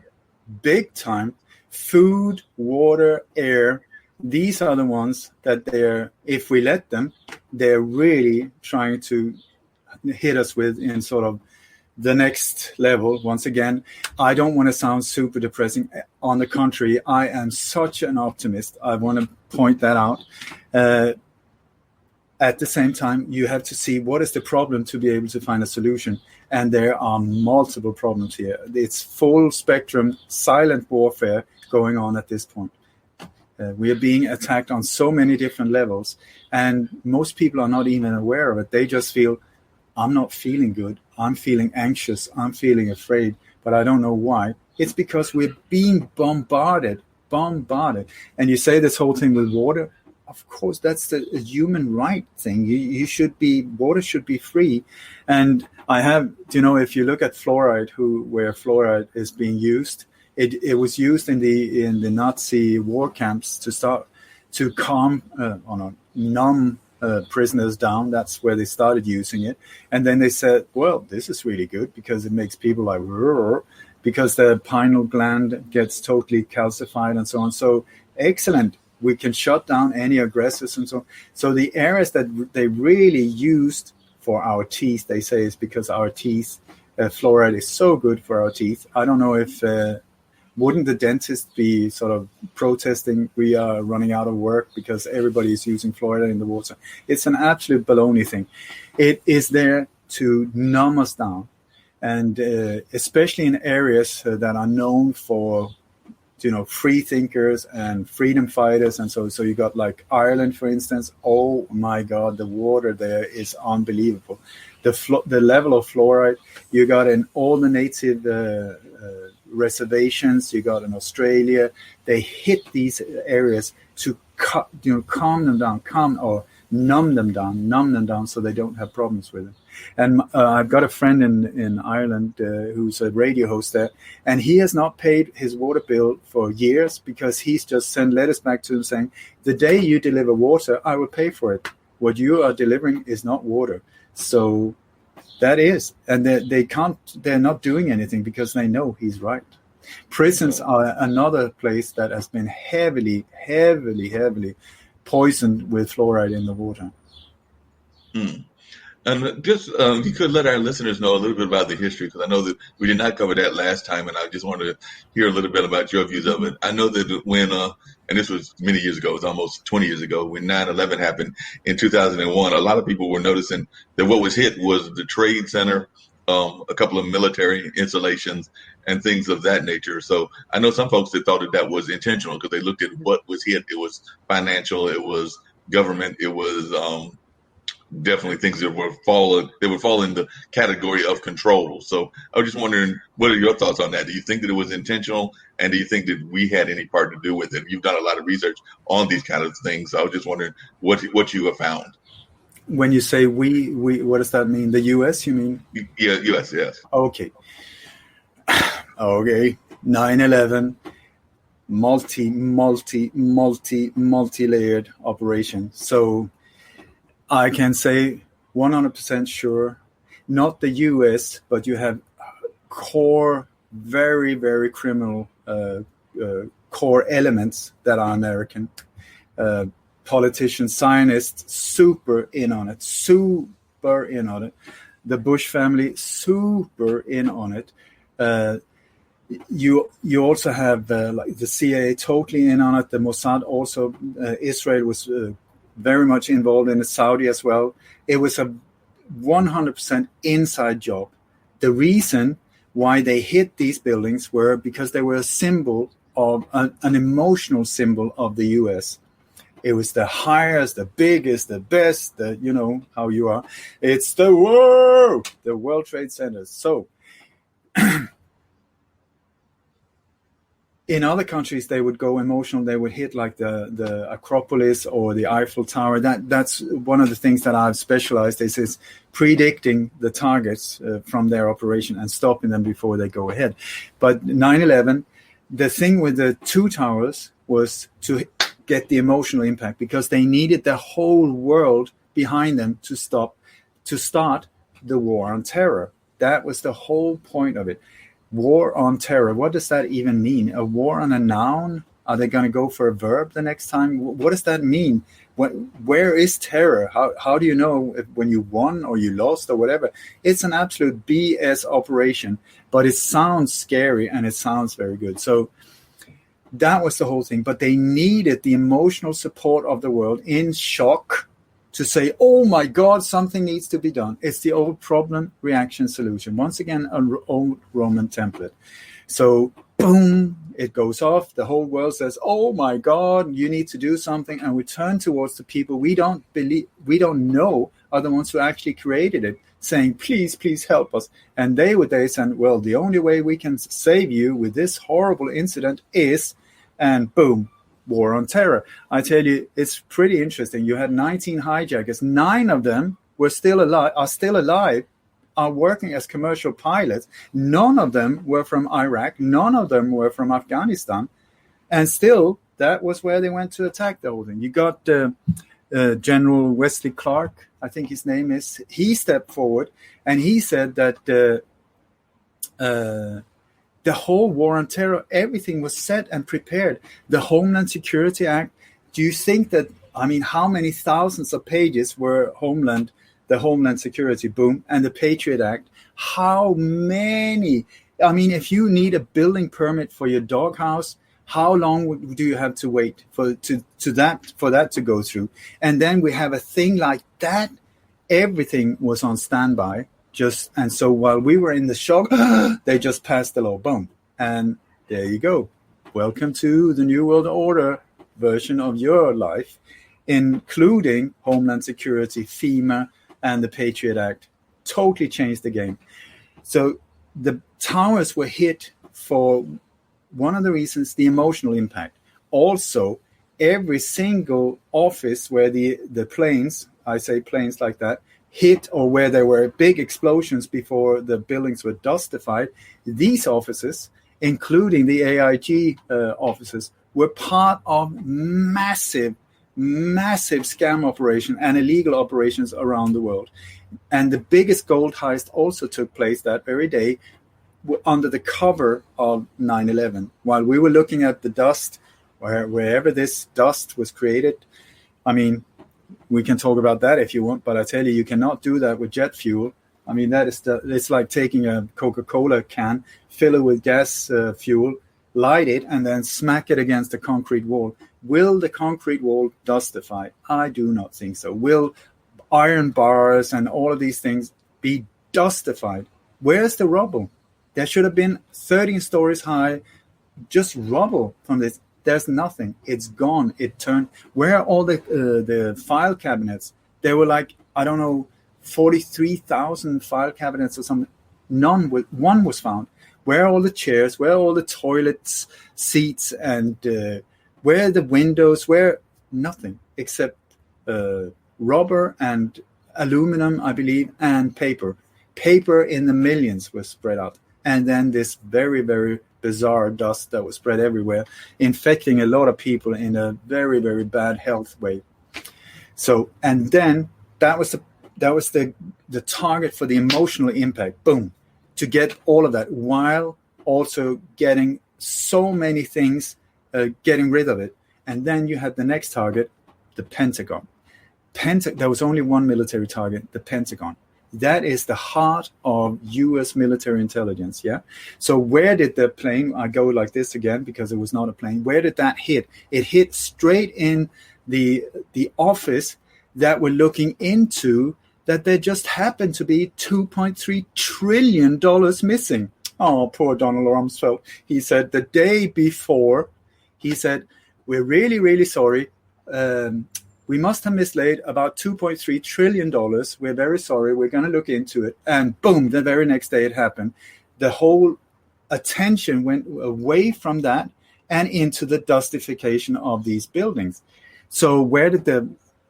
[SPEAKER 3] big time. Food, water, air. These are the ones that if we let them, they're really trying to hit us with in sort of the next level. Once again, I don't want to sound super depressing. On the contrary, I am such an optimist. I want to point that out. At the same time, you have to see what is the problem to be able to find a solution. And there are multiple problems here. It's full spectrum, silent warfare going on at this point. We are being attacked on so many different levels. And most people are not even aware of it. They just feel, I'm not feeling good. I'm feeling anxious. I'm feeling afraid, but I don't know why. It's because we're being bombarded. And you say this whole thing with water. Of course, that's the human right thing. Water should be free. And I have, if you look at fluoride, where fluoride is being used, it was used in the Nazi war camps to numb prisoners down. That's where they started using it. And then they said, well, this is really good because it makes people like, because the pineal gland gets totally calcified and so on. So excellent. We can shut down any aggressors and so on. So the areas that they really used for our teeth, they say, is because our teeth, fluoride is so good for our teeth. I don't know if Wouldn't the dentist be sort of protesting, we are running out of work because everybody is using fluoride in the water? It's an absolute baloney thing. It is there to numb us down. And especially in areas that are known for, free thinkers and freedom fighters. And so you got like Ireland, for instance. Oh my God, the water there is unbelievable. The level of fluoride you got in all the native reservations, you got in Australia, they hit these areas to calm them down, or numb them down so they don't have problems with it. And I've got a friend in Ireland who's a radio host there, and he has not paid his water bill for years because he's just sent letters back to him saying, the day you deliver water, I will pay for it. What you are delivering is not water. So that is, and they're not doing anything because they know he's right. Prisons are another place that has been heavily poisoned with fluoride in the water.
[SPEAKER 2] And just you could let our listeners know a little bit about the history, because I know that we did not cover that last time, and I just wanted to hear a little bit about your views of it. I know that when, and this was many years ago, it was almost 20 years ago, when 9/11 happened in 2001, a lot of people were noticing that what was hit was the Trade Center, a couple of military installations, and things of that nature. So I know some folks that thought that was intentional because they looked at what was hit. It was financial, it was government, it was definitely things that would fall in the category of control. So I was just wondering, what are your thoughts on that? Do you think that it was intentional, and do you think that we had any part to do with it? You've done a lot of research on these kind of things, so I was just wondering what you have found.
[SPEAKER 3] When you say we, what does that mean? The U.S., you mean?
[SPEAKER 2] Yeah, U.S., yes.
[SPEAKER 3] Okay. 9/11, multi-layered operation. So I can say 100% sure, not the U.S., but you have core, very, very criminal core elements that are American. Politicians, Zionists, super in on it. The Bush family, super in on it. You also have like the CIA totally in on it. The Mossad also. Israel was very much involved in it. Saudi as well. It was a 100% inside job. The reason why they hit these buildings were because they were a symbol of an emotional symbol of the U.S. It was the highest, the biggest, the best, you know how you are. It's the World Trade Center. So in other countries, they would go emotional. They would hit like the Acropolis or the Eiffel Tower. That's one of the things that I've specialized is predicting the targets from their operation and stopping them before they go ahead. But 9/11, the thing with the two towers was to get the emotional impact, because they needed the whole world behind them to start the war on terror. That was the whole point of it. War on terror. What does that even mean? A war on a noun? Are they going to go for a verb the next time? What does that mean? Where is terror? How do you know if, when you won or you lost or whatever? It's an absolute BS operation, but it sounds scary and it sounds very good. So that was the whole thing. But they needed the emotional support of the world in shock to say, oh my God, something needs to be done. It's the old problem, reaction, solution. Once again, an old Roman template. So boom, it goes off. The whole world says, oh my God, you need to do something. And we turn towards the people we don't know are the ones who actually created it, saying, please, please help us. And they said, well, the only way we can save you with this horrible incident is, and boom, war on terror. I tell you, it's pretty interesting. You had 19 hijackers. 9 of them are still alive, are working as commercial pilots. None of them were from Iraq. None of them were from Afghanistan. And still, that was where they went to attack the whole thing. You got General Wesley Clark, I think his name is. He stepped forward and he said that the whole war on terror, everything was set and prepared. The Homeland Security Act, do you think that, I mean, how many thousands of pages were the Homeland Security, boom, and the Patriot Act? How many? I mean, if you need a building permit for your doghouse, how long do you have to wait for that to go through? And then we have a thing like that. Everything was on standby. And so while we were in the shock, they just passed the law. Boom. And there you go. Welcome to the New World Order version of your life, including Homeland Security, FEMA, and the Patriot Act. Totally changed the game. So the towers were hit for one of the reasons, the emotional impact. Also, every single office where the planes, I say planes like that, hit, or where there were big explosions before the buildings were dustified, these offices, including the AIG offices, were part of massive scam operation and illegal operations around the world. And the biggest gold heist also took place that very day under the cover of 9/11. While we were looking at the dust, wherever this dust was created, I mean, we can talk about that if you want, but I tell you, you cannot do that with jet fuel. I mean, it's like taking a Coca-Cola can, fill it with gas fuel, light it, and then smack it against the concrete wall. Will the concrete wall dustify? I do not think so. Will iron bars and all of these things be dustified? Where's the rubble? There should have been 13 stories high, just rubble from this. There's nothing. It's gone. It turned. Where are all the file cabinets? There were like, I don't know, 43,000 file cabinets or something. One was found. Where are all the chairs? Where are all the toilets, seats, and where are the windows? Where? Nothing except rubber and aluminum, I believe, and paper. Paper in the millions was spread out. And then this very, very bizarre dust that was spread everywhere, infecting a lot of people in a very, very bad health way. So, and then that was the target for the emotional impact. Boom, to get all of that while also getting so many things, getting rid of it. And then you had the next target, the Pentagon. There was only one military target, the Pentagon. That is the heart of U.S. military intelligence, yeah? So where did the plane, I go like this again because it was not a plane, where did that hit? It hit straight in the office that we're looking into, that there just happened to be $2.3 trillion missing. Oh, poor Donald Rumsfeld. He said the day before, he said, we're really, really sorry. We must have mislaid about $2.3 trillion. We're very sorry. We're going to look into it. And boom, the very next day it happened. The whole attention went away from that and into the dustification of these buildings. So where did the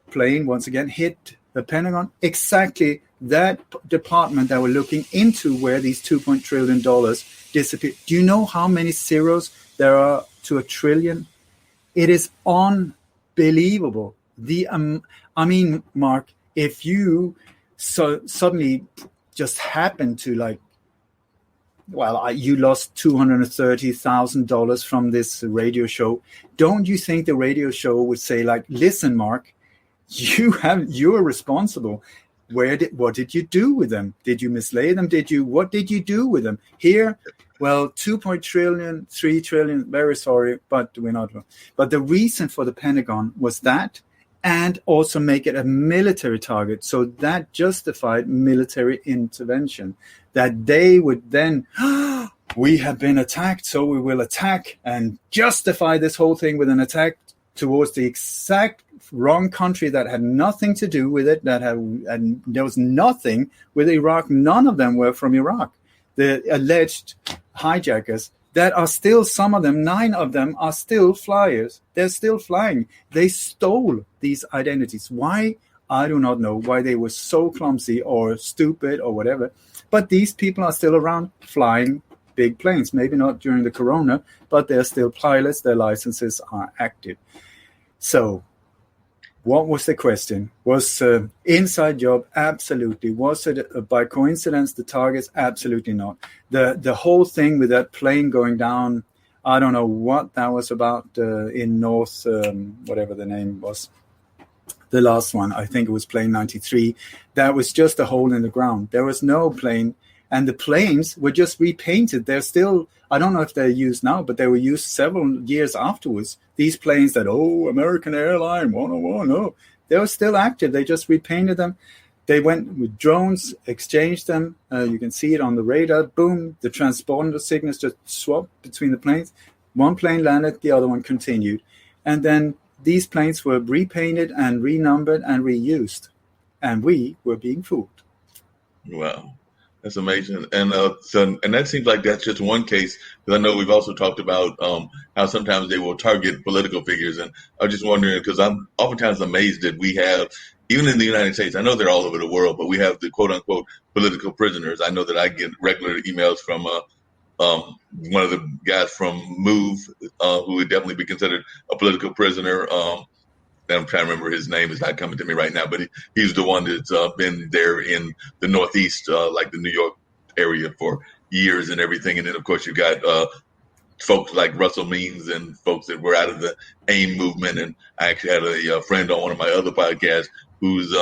[SPEAKER 3] plane once again hit the Pentagon? Exactly that department that we're looking into where these $2.3 trillion disappeared. Do you know how many zeros there are to a trillion? It is unbelievable. I mean, Mark, if you suddenly just happen to you lost $230,000 from this radio show, don't you think the radio show would say like, listen, Mark, you're responsible. What did you do with them? Did you mislay them? What did you do with them? Here, well, 2.3 trillion, 3 trillion, very sorry, but we're not. But the reason for the Pentagon was that, and also make it a military target. So that justified military intervention, that they would then, we have been attacked, so we will attack, and justify this whole thing with an attack towards the exact wrong country that had nothing to do with it, and there was nothing with Iraq. None of them were from Iraq. The alleged hijackers that are still, some of them, 9 of them are still flyers. They're still flying. They stole these identities. Why? I do not know why they were so clumsy or stupid or whatever. But these people are still around flying big planes. Maybe not during the corona, but they're still pilots. Their licenses are active. So what was the question? Was inside job? Absolutely. Was it by coincidence the targets? Absolutely not. The whole thing with that plane going down, I don't know what that was about in North, whatever the name was. The last one, I think it was plane 93. That was just a hole in the ground. There was no plane And the planes were just repainted. They're still, I don't know if they're used now, but they were used several years afterwards. These planes that, American Airline 101, no, they were still active. They just repainted them. They went with drones, exchanged them. You can see it on the radar. Boom, the transponder signals just swapped between the planes. One plane landed, the other one continued. And then these planes were repainted and renumbered and reused. And we were being fooled.
[SPEAKER 2] Wow. That's amazing. And and that seems like that's just one case, because I know we've also talked about how sometimes they will target political figures. And I was just wondering, because I'm oftentimes amazed that we have, even in the United States, I know they're all over the world, but we have the quote unquote political prisoners. I know that I get regular emails from one of the guys from Move, who would definitely be considered a political prisoner. I'm trying to remember his name. It's not coming to me right now, but he's the one that's been there in the Northeast, like the New York area for years and everything. And then, of course, you got folks like Russell Means and folks that were out of the AIM movement. And I actually had a friend on one of my other podcasts whose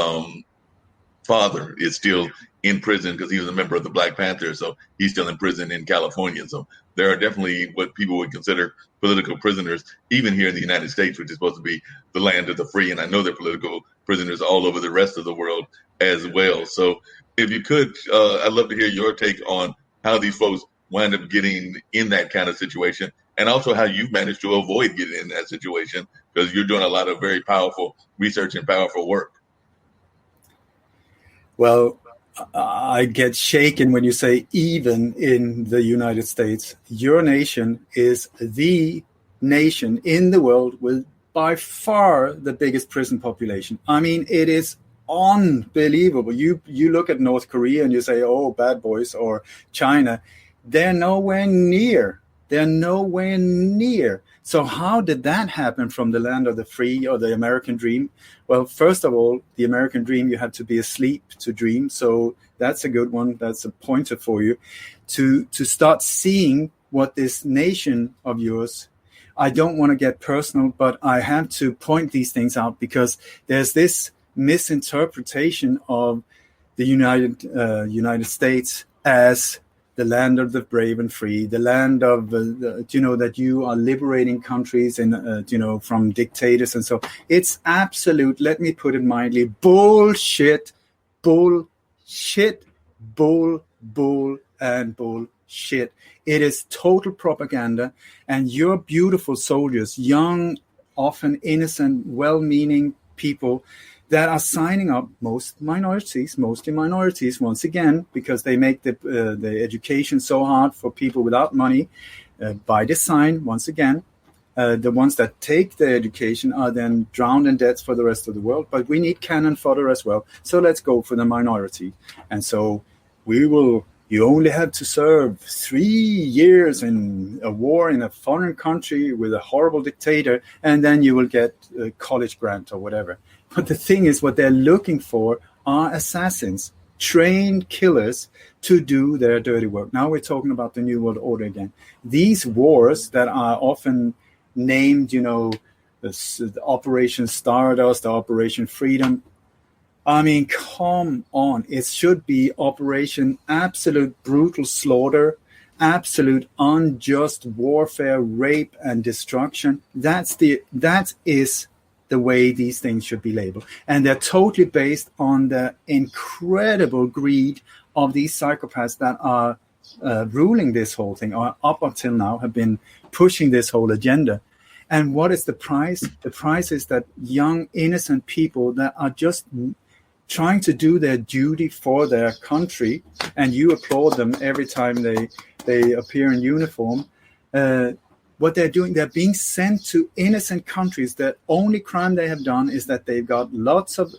[SPEAKER 2] father is still in prison because he was a member of the Black Panthers. So he's still in prison in California. So there are definitely what people would consider political prisoners, even here in the United States, which is supposed to be the land of the free. And I know there are political prisoners all over the rest of the world as well. So if you could, I'd love to hear your take on how these folks wind up getting in that kind of situation, and also how you've managed to avoid getting in that situation, because you're doing a lot of very powerful research and powerful work.
[SPEAKER 3] Well, I get shaken when you say even in the United States. Your nation is the nation in the world with by far the biggest prison population. I mean, it is unbelievable. You look at North Korea and you say, oh, bad boys, or China. They're nowhere near. They're nowhere near. So how did that happen from the land of the free or the American dream? Well, first of all, the American dream, you have to be asleep to dream. So that's a good one. That's a pointer for you to start seeing what this nation of yours. I don't want to get personal, but I have to point these things out because there's this misinterpretation of the United States as the land of the brave and free, the land of, that you are liberating countries and, from dictators and so. It's absolute, let me put it mildly, bullshit, bull, and bullshit. It is total propaganda. And your beautiful soldiers, young, often innocent, well-meaning people that are signing up, mostly minorities, once again, because they make the education so hard for people without money by design, once again. The ones that take the education are then drowned in debts for the rest of the world. But we need cannon fodder as well. So let's go for the minority. And so you only have to serve 3 years in a war in a foreign country with a horrible dictator, and then you will get a college grant or whatever. But the thing is, what they're looking for are assassins, trained killers to do their dirty work. Now we're talking about the New World Order again. These wars that are often named, the Operation Stardust, Operation Freedom. I mean, come on. It should be Operation Absolute Brutal Slaughter, absolute unjust warfare, rape and destruction. That is the way these things should be labeled. And they're totally based on the incredible greed of these psychopaths that are ruling this whole thing, or up until now have been pushing this whole agenda. And what is the price? The price is that young, innocent people that are just trying to do their duty for their country, and you applaud them every time they appear in uniform, what they're doing, they're being sent to innocent countries. The only crime they have done is that they've got lots of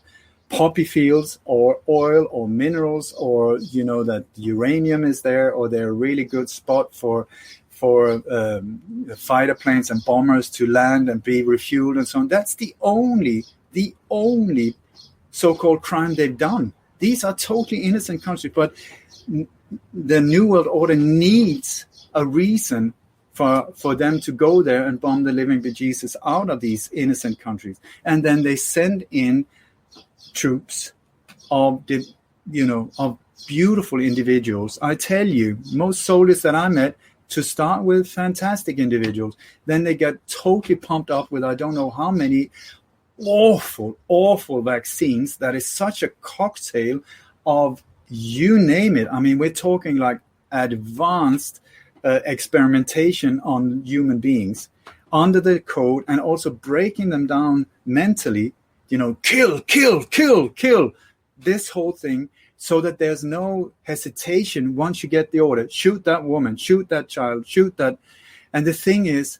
[SPEAKER 3] poppy fields or oil or minerals, or that uranium is there, or they're a really good spot for fighter planes and bombers to land and be refueled and so on. That's the only so-called crime they've done. These are totally innocent countries, but the New World Order needs a reason for them to go there and bomb the living bejesus out of these innocent countries. And then they send in troops of the of beautiful individuals. I tell you, most soldiers that I met, to start with, fantastic individuals. Then they get totally pumped up with I don't know how many awful vaccines. That is such a cocktail of you name it. I mean, we're talking like advanced experimentation on human beings under the code, and also breaking them down mentally, kill, this whole thing, so that there's no hesitation once you get the order. Shoot that woman, shoot that child, shoot that. And the thing is,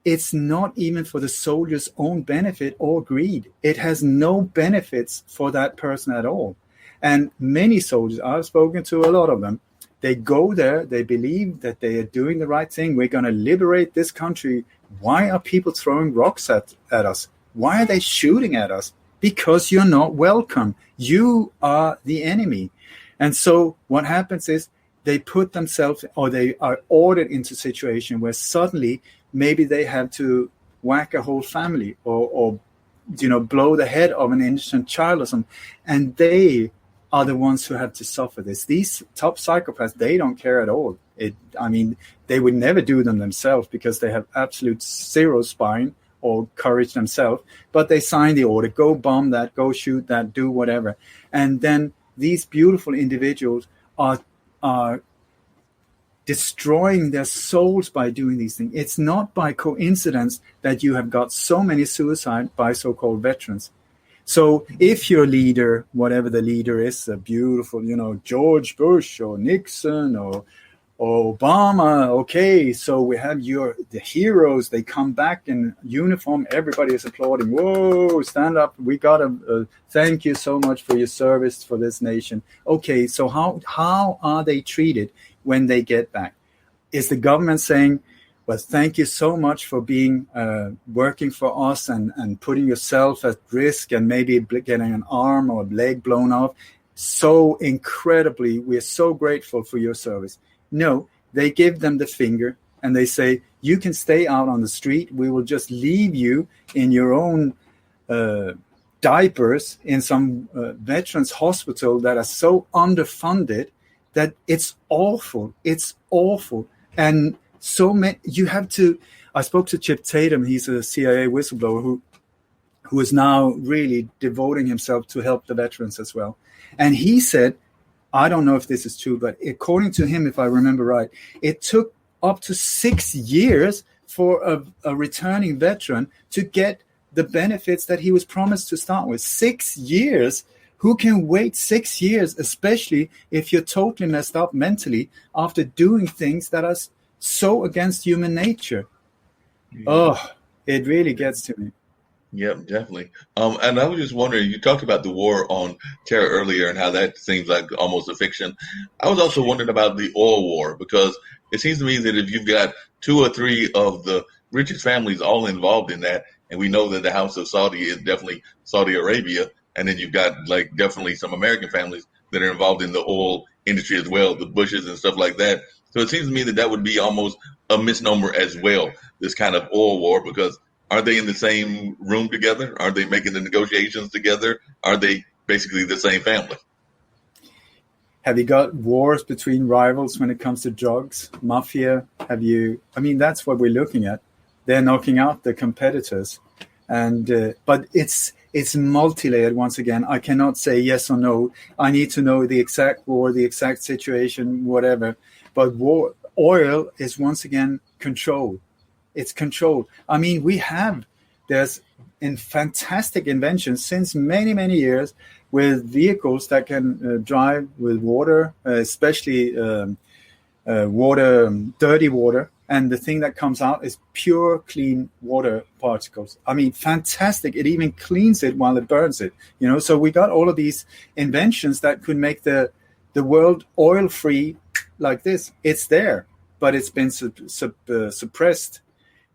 [SPEAKER 3] it's not even for the soldier's own benefit or greed. It has no benefits for that person at all. And many soldiers, I've spoken to a lot of them, they go there, they believe that they are doing the right thing. We're going to liberate this country. Why are people throwing rocks at us? Why are they shooting at us? Because you're not welcome. You are the enemy. And so what happens is they put themselves, or they are ordered into a situation where suddenly maybe they have to whack a whole family, or blow the head of an innocent child or something. And they are the ones who have to suffer this. These top psychopaths, they don't care at all. They would never do them themselves because they have absolute zero spine or courage themselves, but they sign the order, go bomb that, go shoot that, do whatever. And then these beautiful individuals are destroying their souls by doing these things. It's not by coincidence that you have got so many suicides by so-called veterans. So if your leader, whatever the leader is, a beautiful, George Bush or Nixon or Obama, okay, so we have the heroes, they come back in uniform, everybody is applauding, whoa, stand up, we gotta thank you so much for your service for this nation. Okay, so how are they treated when they get back? Is the government saying, well, thank you so much for being working for us and putting yourself at risk and maybe getting an arm or a leg blown off? So incredibly, we're so grateful for your service. No, they give them the finger and they say, you can stay out on the street. We will just leave you in your own diapers in some veterans hospital that are so underfunded that it's awful. It's awful. And so many, I spoke to Chip Tatum. He's a CIA whistleblower who is now really devoting himself to help the veterans as well. And he said, I don't know if this is true, but according to him, if I remember right, it took up to 6 years for a returning veteran to get the benefits that he was promised to start with. 6 years. Who can wait 6 years, especially if you're totally messed up mentally after doing things that are so against human nature? Yeah. Oh, it really gets to me.
[SPEAKER 2] Yep, definitely. And I was just wondering, you talked about the war on terror earlier and how that seems like almost a fiction. I was also wondering about the oil war, because it seems to me that if you've got 2 or 3 of the richest families all involved in that, and we know that the House of Saudi is definitely Saudi Arabia, and then you've got like definitely some American families that are involved in the oil industry as well, the Bushes and stuff like that. So it seems to me that would be almost a misnomer as well, this kind of oil war, because are they in the same room together? Are they making the negotiations together? Are they basically the same family?
[SPEAKER 3] Have you got wars between rivals when it comes to drugs, mafia? That's what we're looking at. They're knocking out the competitors. And but it's multi-layered once again. I cannot say yes or no. I need to know the exact war, the exact situation, whatever. But oil is once again control. It's controlled. There's fantastic inventions since many, many years with vehicles that can drive with water, especially dirty water. And the thing that comes out is pure, clean water particles. Fantastic. It even cleans it while it burns it. So we got all of these inventions that could make the world oil-free like this. It's there, but it's been suppressed.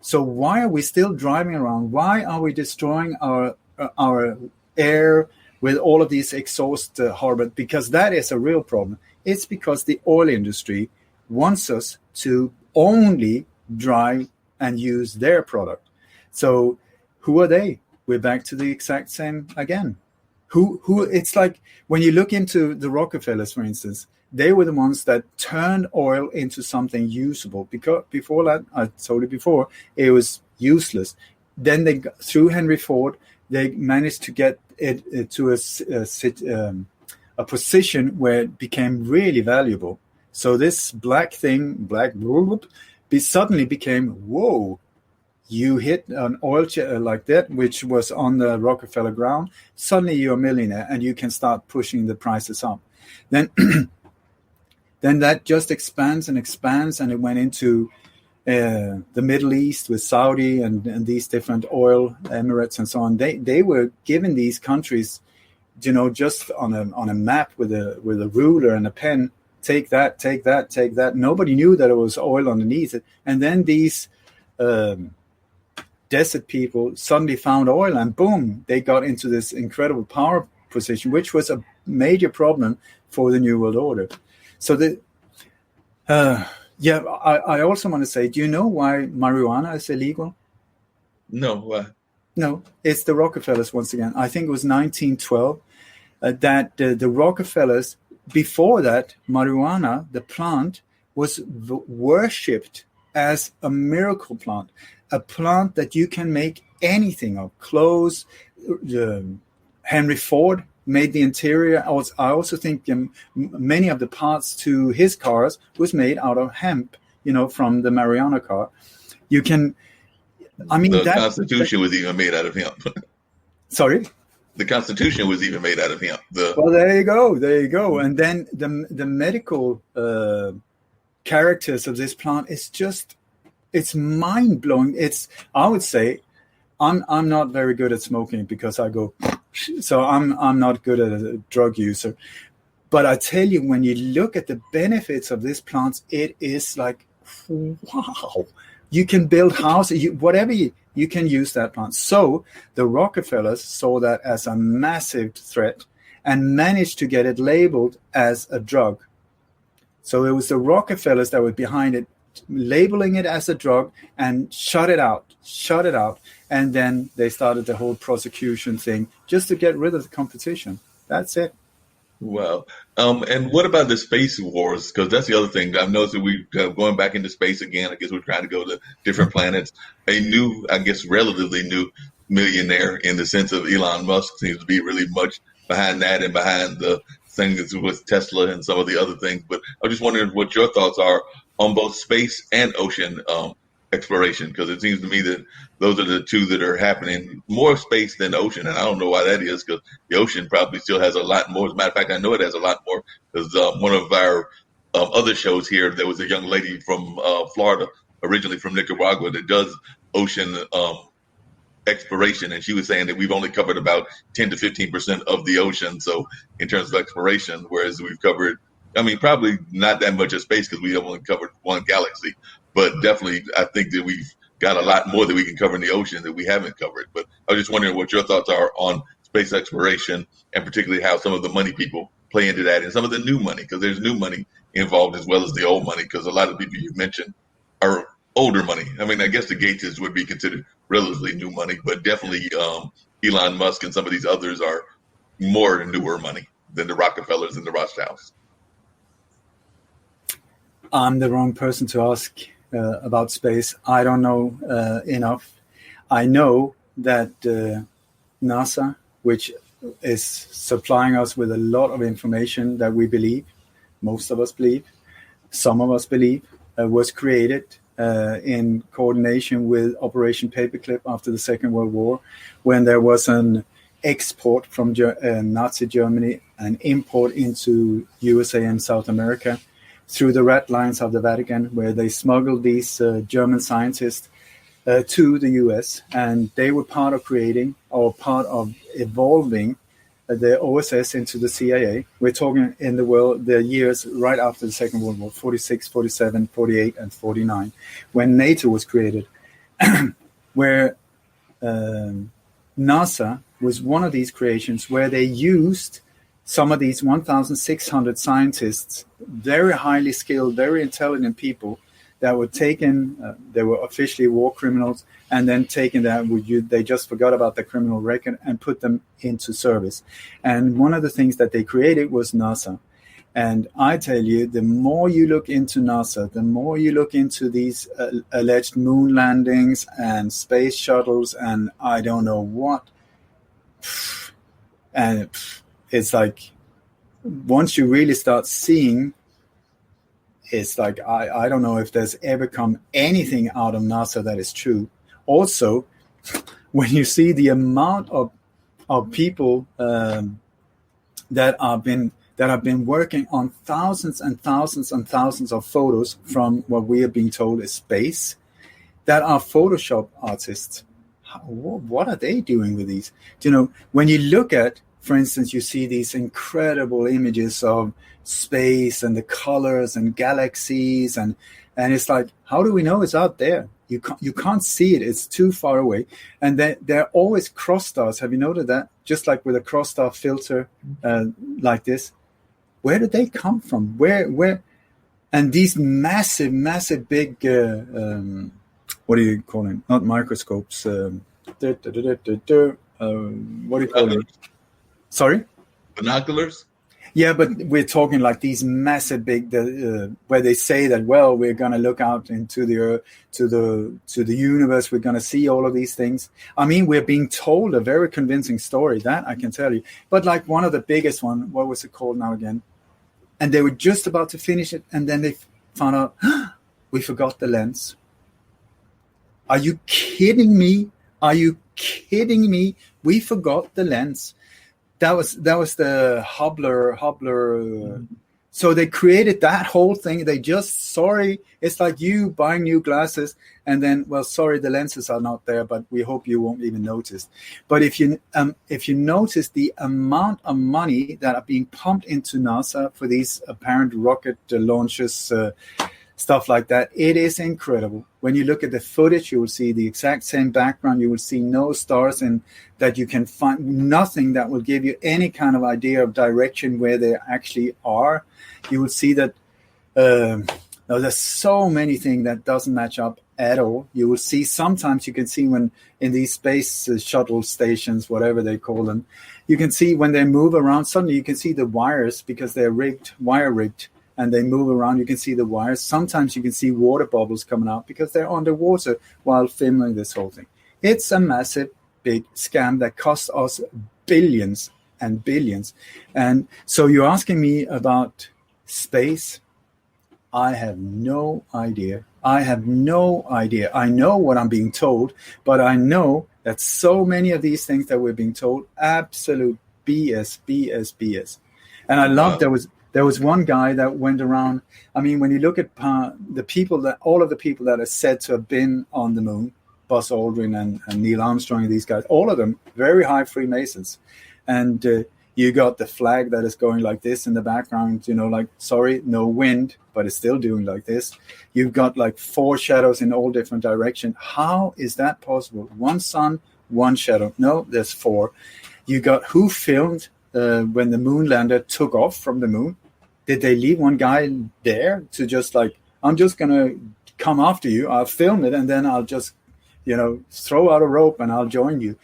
[SPEAKER 3] So why are we still driving around? Why are we destroying our air with all of these exhaust horrible? Because that is a real problem. It's because the oil industry wants us to only drive and use their product. So who are they? We're back to the exact same again. Who? It's like when you look into the Rockefellers, for instance, they were the ones that turned oil into something usable. Because before that, I told you before, it was useless. Then they, through Henry Ford, they managed to get it to a position where it became really valuable. So this black suddenly became, whoa, you hit an oil like that, which was on the Rockefeller ground, suddenly you're a millionaire and you can start pushing the prices up. Then that just expands, and it went into the Middle East with Saudi and these different oil emirates and so on. They were given these countries, just on a map with a ruler and a pen. Take that. Nobody knew that it was oil underneath it. And then these desert people suddenly found oil, and boom, they got into this incredible power position, which was a major problem for the New World Order. So I also want to say, do you know why marijuana is illegal?
[SPEAKER 2] No, why?
[SPEAKER 3] No, it's the Rockefellers once again. I think it was 1912 that the Rockefellers, before that, marijuana, the plant, was worshipped as a miracle plant, a plant that you can make anything of, clothes. Henry Ford made the interior. I also think many of the parts to his cars was made out of hemp, from the marijuana car. You can,
[SPEAKER 2] the Constitution was even made out of hemp.
[SPEAKER 3] Sorry?
[SPEAKER 2] The Constitution was even made out of hemp.
[SPEAKER 3] Well, there you go. And then the medical characters of this plant is just, it's mind blowing. I would say, I'm not very good at smoking because I go, so I'm not good at a drug user. But I tell you, when you look at the benefits of this plant, it is like, wow. You can build houses, whatever you can use that plant. So the Rockefellers saw that as a massive threat and managed to get it labeled as a drug. So it was the Rockefellers that were behind it, labeling it as a drug, and shut it out. And then they started the whole prosecution thing just to get rid of the competition. That's it.
[SPEAKER 2] Wow. And what about the space wars? Because that's the other thing. I've noticed that we're going back into space again. I guess we're trying to go to different planets. A new, I guess, relatively new millionaire in the sense of Elon Musk seems to be really much behind that and behind the things with Tesla and some of the other things. But I'm just wondering what your thoughts are on both space and ocean exploration, because it seems to me that those are the two that are happening, more space than ocean. And I don't know why that is, because the ocean probably still has a lot more. As a matter of fact, I know it has a lot more, because one of our other shows here, there was a young lady from Florida, originally from Nicaragua, that does ocean exploration. And she was saying that we've only covered about 10 to 15% of the ocean. So in terms of exploration, whereas we've covered, probably not that much of space because we only covered one galaxy. But definitely, I think that we've got a lot more that we can cover in the ocean that we haven't covered. But I was just wondering what your thoughts are on space exploration, and particularly how some of the money people play into that, and some of the new money, because there's new money involved as well as the old money, because a lot of people you've mentioned are older money. I guess the Gateses would be considered relatively new money, but definitely Elon Musk and some of these others are more newer money than the Rockefellers and the Rothschilds.
[SPEAKER 3] I'm the wrong person to ask about space. I don't know enough. I know that NASA, which is supplying us with a lot of information that we believe, most of us believe, some of us believe, was created in coordination with Operation Paperclip after the Second World War, when there was an export from Nazi Germany, an import into USA and South America, through the red lines of the Vatican, where they smuggled these German scientists to the US, and they were part of creating, or part of evolving, the OSS into the CIA. We're talking in the years right after the Second World War, 46, 47, 48, and 49, when NATO was created, where NASA was one of these creations where they used some of these 1,600 scientists, very highly skilled, very intelligent people, that were taken. They were officially war criminals, and then taken that. They just forgot about the criminal record and put them into service. And one of the things that they created was NASA. And I tell you, the more you look into NASA, the more you look into these alleged moon landings and space shuttles and I don't know what. And it's like, once you really start seeing, it's like, I don't know if there's ever come anything out of NASA that is true. Also, when you see the amount of people that have been working on thousands and thousands and thousands of photos from what we are being told is space, that are Photoshop artists. What are they doing with these? You know, when you look at, for instance, you see these incredible images of space and the colors and galaxies, and it's like, how do we know it's out there? You can't see it. It's too far away. And they're always cross stars. Have you noted that? Just like with a cross star filter like this. Where did they come from? Where? And these massive big, what do you call them? Not microscopes. What do you call them? Sorry?
[SPEAKER 2] Binoculars?
[SPEAKER 3] Yeah, but we're talking like these massive big, where they say that, well, we're going to look out into the to the universe. We're going to see all of these things. I mean, we're being told a very convincing story, that I can tell you. But like one of the biggest one, what was it called now again? And they were just about to finish it, and then they found out, we forgot the lens. Are you kidding me? Are you kidding me? We forgot the lens. That was the Hubble. So they created that whole thing. They just, sorry, it's like you buying new glasses and then, well, sorry, the lenses are not there, but we hope you won't even notice. But if you notice the amount of money that are being pumped into NASA for these apparent rocket launches, stuff like that, it is incredible. When you look at the footage, you will see the exact same background. You will see no stars, and that you can find nothing that will give you any kind of idea of direction where they actually are. You will see that there's so many things that doesn't match up at all. You will see, sometimes you can see when in these space shuttle stations, whatever they call them, you can see when they move around, suddenly you can see the wires because they're wire rigged. And they move around, you can see the wires. Sometimes you can see water bubbles coming out because they're underwater while filming this whole thing. It's a massive, big scam that costs us billions and billions. And so you're asking me about space. I have no idea. I know what I'm being told, but I know that so many of these things that we're being told, absolute BS. And I love there was one guy that went around. I mean, when you look at all of the people that are said to have been on the moon, Buzz Aldrin and Neil Armstrong and these guys, all of them very high Freemasons. And you got the flag that is going like this in the background, you know, like, sorry, no wind, but it's still doing like this. You've got like 4 shadows in all different directions. How is that possible? 1 sun, 1 shadow. No, there's 4. You got who filmed when the moon lander took off from the moon? Did they leave one guy there to just like, I'm just going to come after you, I'll film it, and then I'll just, you know, throw out a rope and I'll join you?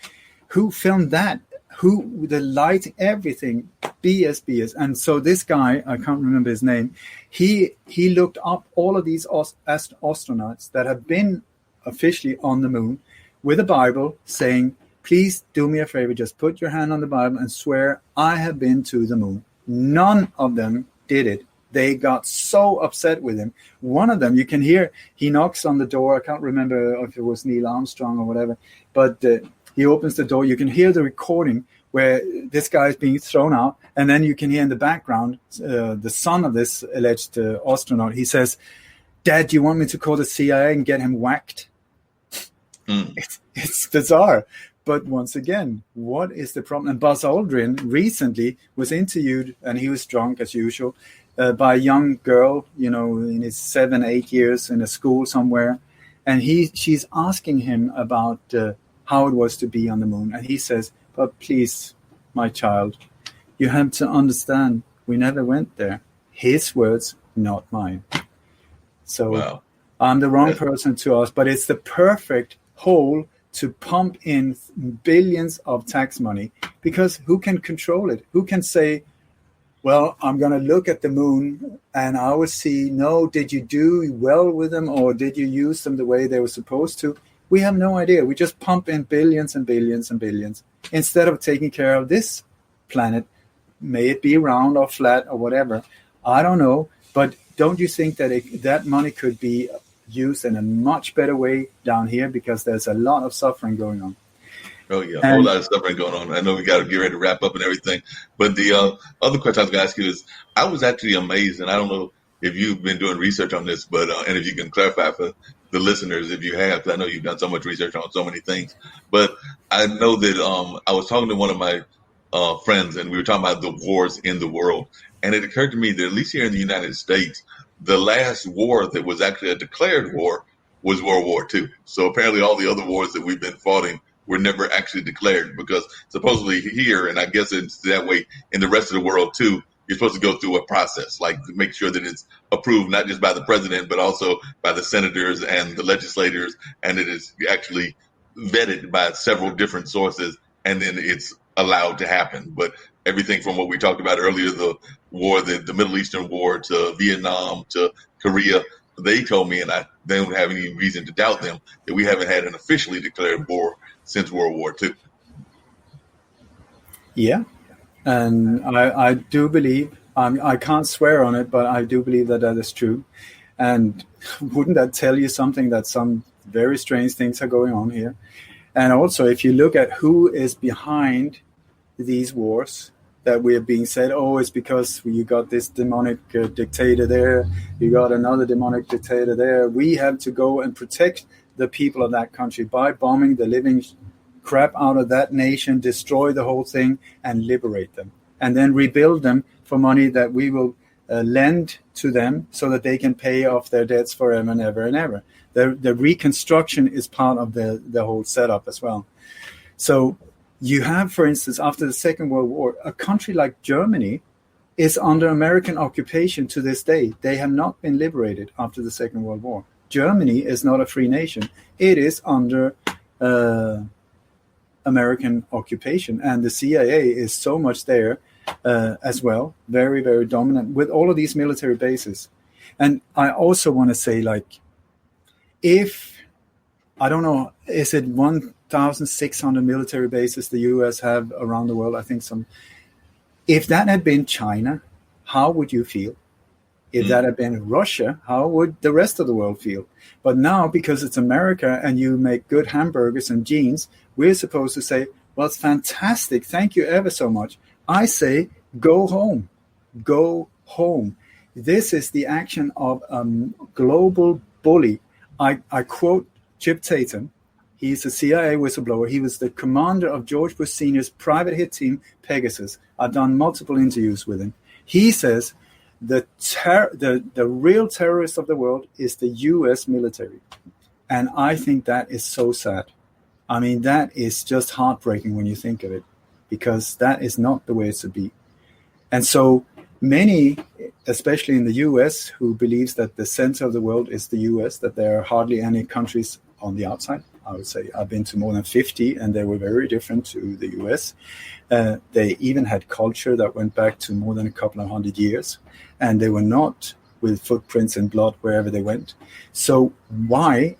[SPEAKER 3] Who filmed that? Who, the lighting, everything, BS. And so this guy, I can't remember his name, he looked up all of these astronauts that have been officially on the moon with a Bible saying, please do me a favor, just put your hand on the Bible and swear I have been to the moon. None of them did it. They got so upset with him. One of them, you can hear, he knocks on the door. I can't remember if it was Neil Armstrong or whatever, but he opens the door. You can hear the recording where this guy is being thrown out, and then you can hear in the background the son of this alleged astronaut. He says, Dad, do you want me to call the CIA and get him whacked? It's bizarre. But once again, what is the problem? And Buzz Aldrin recently was interviewed, and he was drunk as usual, by a young girl, you know, in his 7-8 years in a school somewhere. And she's asking him about how it was to be on the moon. And he says, but please, my child, you have to understand, we never went there. His words, not mine. So
[SPEAKER 2] wow.
[SPEAKER 3] I'm the wrong person to ask, but it's the perfect hole to pump in billions of tax money, because who can control it? Who can say, well, I'm going to look at the moon and I will see, no, did you do well with them, or did you use them the way they were supposed to? We have no idea. We just pump in billions and billions and billions instead of taking care of this planet, may it be round or flat or whatever. I don't know. But don't you think that that money could be used in a much better way down here, because there's a lot of suffering going on?
[SPEAKER 2] Oh, yeah, a whole lot of suffering going on. I know we got to get ready to wrap up and everything. But the other question I was going to ask you is, I was actually amazed, and I don't know if you've been doing research on this, but and if you can clarify for the listeners if you have, because I know you've done so much research on so many things. But I know that I was talking to one of my friends, and we were talking about the wars in the world. And it occurred to me that at least here in the United States, the last war that was actually a declared war was World War II. So apparently all the other wars that we've been fighting were never actually declared, because supposedly here, and I guess it's that way in the rest of the world too, you're supposed to go through a process, like to make sure that it's approved not just by the president, but also by the senators and the legislators, and it is actually vetted by several different sources, and then it's allowed to happen. But everything from what we talked about earlier, the war, the Middle Eastern war, to Vietnam, to Korea, they told me, and I don't have any reason to doubt them, that we haven't had an officially declared war since World War II.
[SPEAKER 3] Yeah, and I do believe, I can't swear on it, but I do believe that is true. And wouldn't that tell you something, that some very strange things are going on here? And also, if you look at who is behind these wars that we are being said, oh, it's because you got this demonic dictator there, you got another demonic dictator there. We have to go and protect the people of that country by bombing the living crap out of that nation, destroy the whole thing, and liberate them, and then rebuild them for money that we will lend to them so that they can pay off their debts forever and ever and ever. The reconstruction is part of the whole setup as well. So you have, for instance, after the Second World War, a country like Germany is under American occupation to this day. They have not been liberated after the Second World War. Germany is not a free nation. It is under American occupation, and the CIA is so much there as well, very, very dominant with all of these military bases. And I also want to say, like, if, I don't know, is it 1,600 military bases the US have around the world? I think some. If that had been China, how would you feel? If that had been Russia, how would the rest of the world feel? But now, because it's America and you make good hamburgers and jeans, we're supposed to say, well, it's fantastic. Thank you ever so much. I say, go home. Go home. This is the action of a global bully. I quote Chip Tatum. He's a CIA whistleblower. He was the commander of George Bush Sr.'s private hit team, Pegasus. I've done multiple interviews with him. He says, the real terrorist of the world is the U.S. military. And I think that is so sad. I mean, that is just heartbreaking when you think of it, because that is not the way it should be. And so many, especially in the U.S., who believes that the center of the world is the U.S., that there are hardly any countries on the outside. I would say I've been to more than 50, and they were very different to the U.S. They even had culture that went back to more than a couple of hundred years, and they were not with footprints and blood wherever they went. So why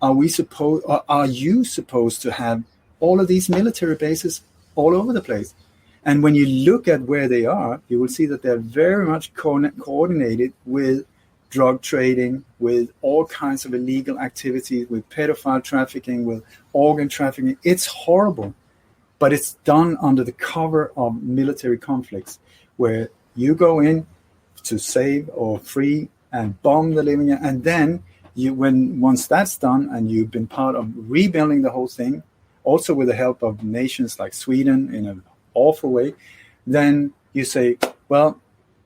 [SPEAKER 3] are you supposed to have all of these military bases all over the place? And when you look at where they are, you will see that they're very much coordinated with drug trading, with all kinds of illegal activities, with pedophile trafficking, with organ trafficking. It's horrible, but it's done under the cover of military conflicts, where you go in to save or free and bomb the living, and then once that's done and you've been part of rebuilding the whole thing, also with the help of nations like Sweden in an awful way, then you say, well,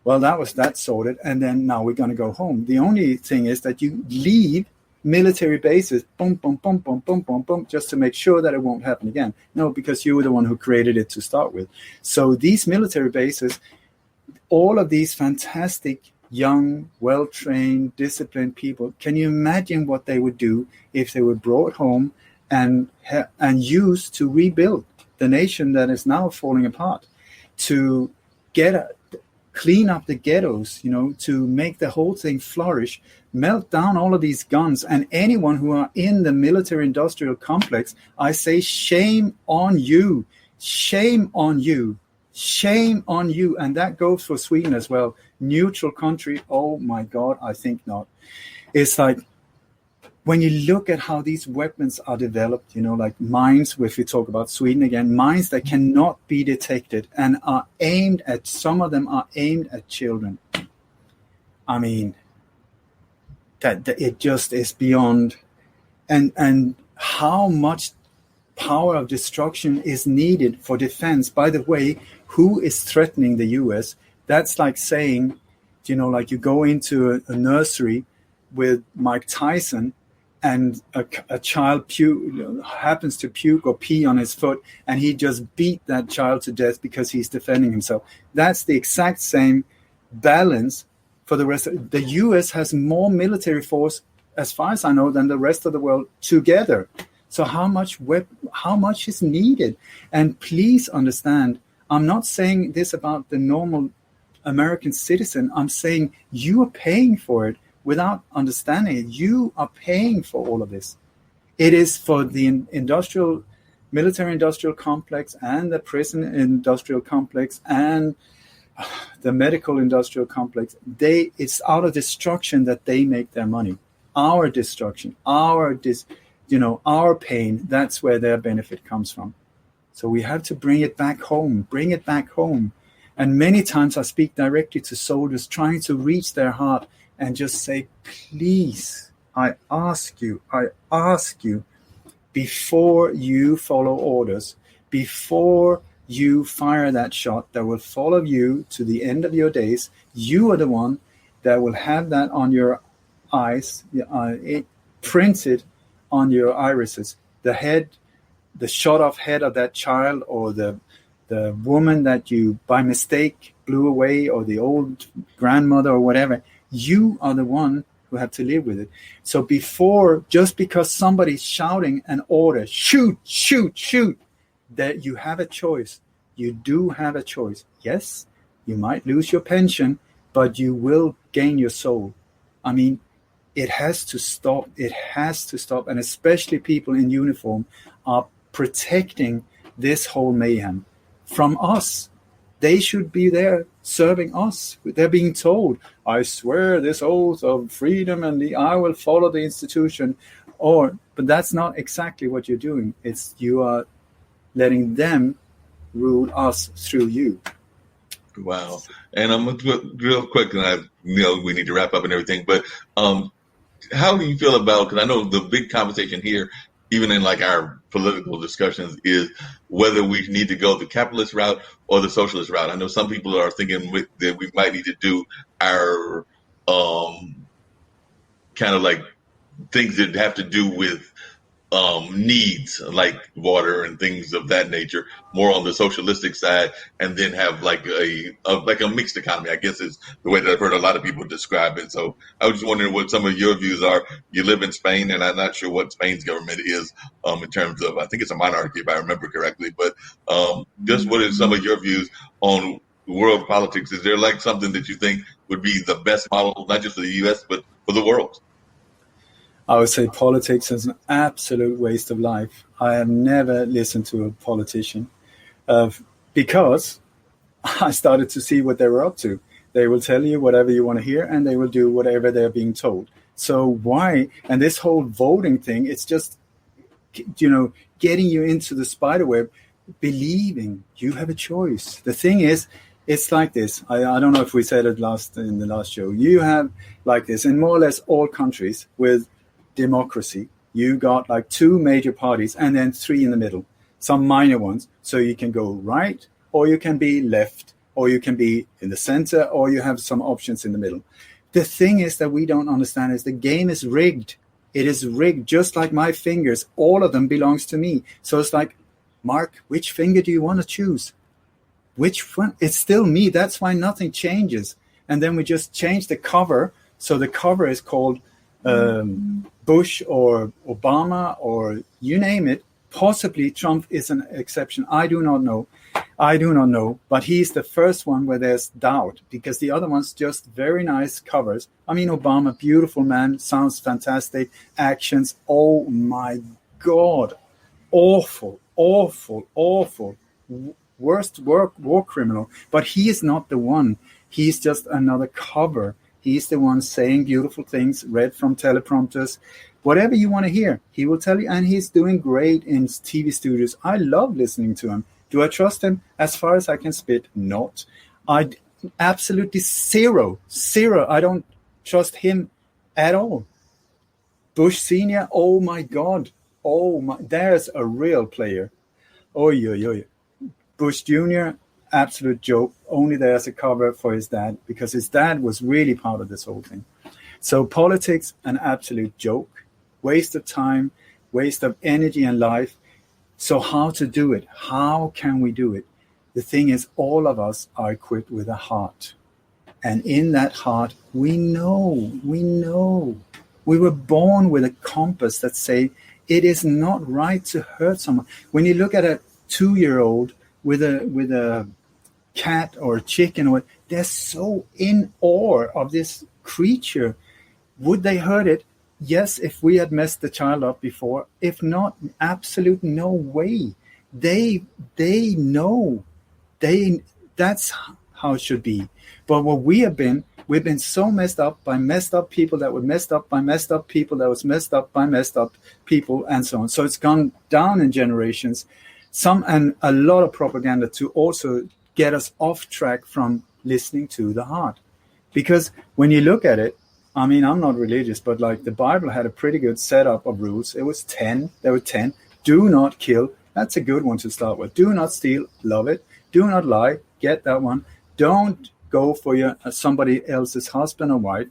[SPEAKER 3] that sorted, and then now we're going to go home. The only thing is that you leave military bases, boom, boom, boom, boom, boom, boom, boom, just to make sure that it won't happen again. No, because you were the one who created it to start with. So these military bases, all of these fantastic young, well-trained, disciplined people. Can you imagine what they would do if they were brought home and used to rebuild the nation that is now falling apart, to clean up the ghettos, to make the whole thing flourish, melt down all of these guns, and anyone who are in the military-industrial complex, I say, shame on you, shame on you. Shame on you. And that goes for Sweden as well. Neutral country, oh my God, I think not. It's like, when you look at how these weapons are developed, like mines, if we talk about Sweden again, mines that cannot be detected and are aimed at, some of them are aimed at children. I mean, that it just is beyond. And how much power of destruction is needed for defense. By the way, who is threatening the US? That's like saying, like you go into a nursery with Mike Tyson and a child happens to puke or pee on his foot, and he just beat that child to death because he's defending himself. That's the exact same balance for the rest of the US has more military force, as far as I know, than the rest of the world together. So how much is needed? And please understand, I'm not saying this about the normal American citizen. I'm saying you are paying for it without understanding it. You are paying for all of this. It is for the military-industrial complex and the prison-industrial complex and the medical-industrial complex. It's out of destruction that they make their money. Our destruction, our pain, that's where their benefit comes from. So we have to bring it back home. And many times I speak directly to soldiers trying to reach their heart and just say, please, I ask you, before you follow orders, before you fire that shot that will follow you to the end of your days, you are the one that will have that on your eyes, printed on your irises, the shot off head of that child, or the woman that you by mistake blew away, or the old grandmother or whatever. You are the one who have to live with it. So just because somebody's shouting an order, shoot, that you have a choice. You do have a choice. Yes, you might lose your pension, but you will gain your soul. I mean, it has to stop. It has to stop. And especially people in uniform are protecting this whole mayhem from us. They should be there serving us. They're being told, I swear this oath of freedom and I will follow the institution. But that's not exactly what you're doing. It's you are letting them rule us through you.
[SPEAKER 2] Wow. And I'm real quick, and we need to wrap up and everything, but how do you feel about, because I know the big conversation here, even in like our political discussions, is whether we need to go the capitalist route or the socialist route. I know some people are thinking that we might need to do our kind of like things that have to do with needs like water and things of that nature, more on the socialistic side, and then have like a mixed economy, I guess is the way that I've heard a lot of people describe it. So I was just wondering what some of your views are. You live in Spain, and I'm not sure what Spain's government is in terms of, I think it's a monarchy if I remember correctly, but just what are some of your views on world politics? Is there like something that you think would be the best model, not just for the US, but for the world?
[SPEAKER 3] I would say politics is an absolute waste of life. I have never listened to a politician because I started to see what they were up to. They will tell you whatever you want to hear, and they will do whatever they're being told. So why? And this whole voting thing, it's just, getting you into the spider web, believing you have a choice. The thing is, it's like this. I don't know if we said it in the last show. You have like this in more or less all countries with democracy. You got like 2 major parties and then 3 in the middle, some minor ones. So you can go right, or you can be left, or you can be in the center, or you have some options in the middle. The thing is that we don't understand is the game is rigged. It is rigged, just like my fingers. All of them belongs to me. So it's like, Mark, which finger do you want to choose? Which one? It's still me. That's why nothing changes. and then we just change the cover. So the cover is called Bush or Obama or you name it. Possibly Trump is an exception. I do not know. But he's the first one where there's doubt, because the other ones just very nice covers. I mean, Obama, beautiful man, sounds fantastic. Actions, oh my God, awful. Worst war criminal. But he is not the one. He's just another cover. He's the one saying beautiful things, read from teleprompters. Whatever you want to hear, he will tell you. And he's doing great in TV studios. I love listening to him. Do I trust him? As far as I can spit, not. I absolutely zero. I don't trust him at all. Bush Senior, oh my God. There's a real player. Bush Jr., absolute joke. Only there as a cover for his dad, because his dad was really part of this whole thing. So politics, an absolute joke. Waste of time, waste of energy and life. So how to do it? How can we do it? The thing is, all of us are equipped with a heart. And in that heart, we know. We were born with a compass that say it is not right to hurt someone. When you look at a 2-year-old with a cat or a chicken, they're so in awe of this creature. Would they hurt it? Yes, if we had messed the child up before. If not, absolute no way. They know. That's how it should be. But what we've been so messed up by messed up people that were messed up by messed up people that was messed up by messed up people, and so on. So it's gone down in generations. And a lot of propaganda to also get us off track from listening to the heart. Because when you look at it, I mean, I'm not religious, but like the Bible had a pretty good setup of rules. It was 10. There were 10. Do not kill. That's a good one to start with. Do not steal. Love it. Do not lie. Get that one. Don't go for somebody else's husband or wife.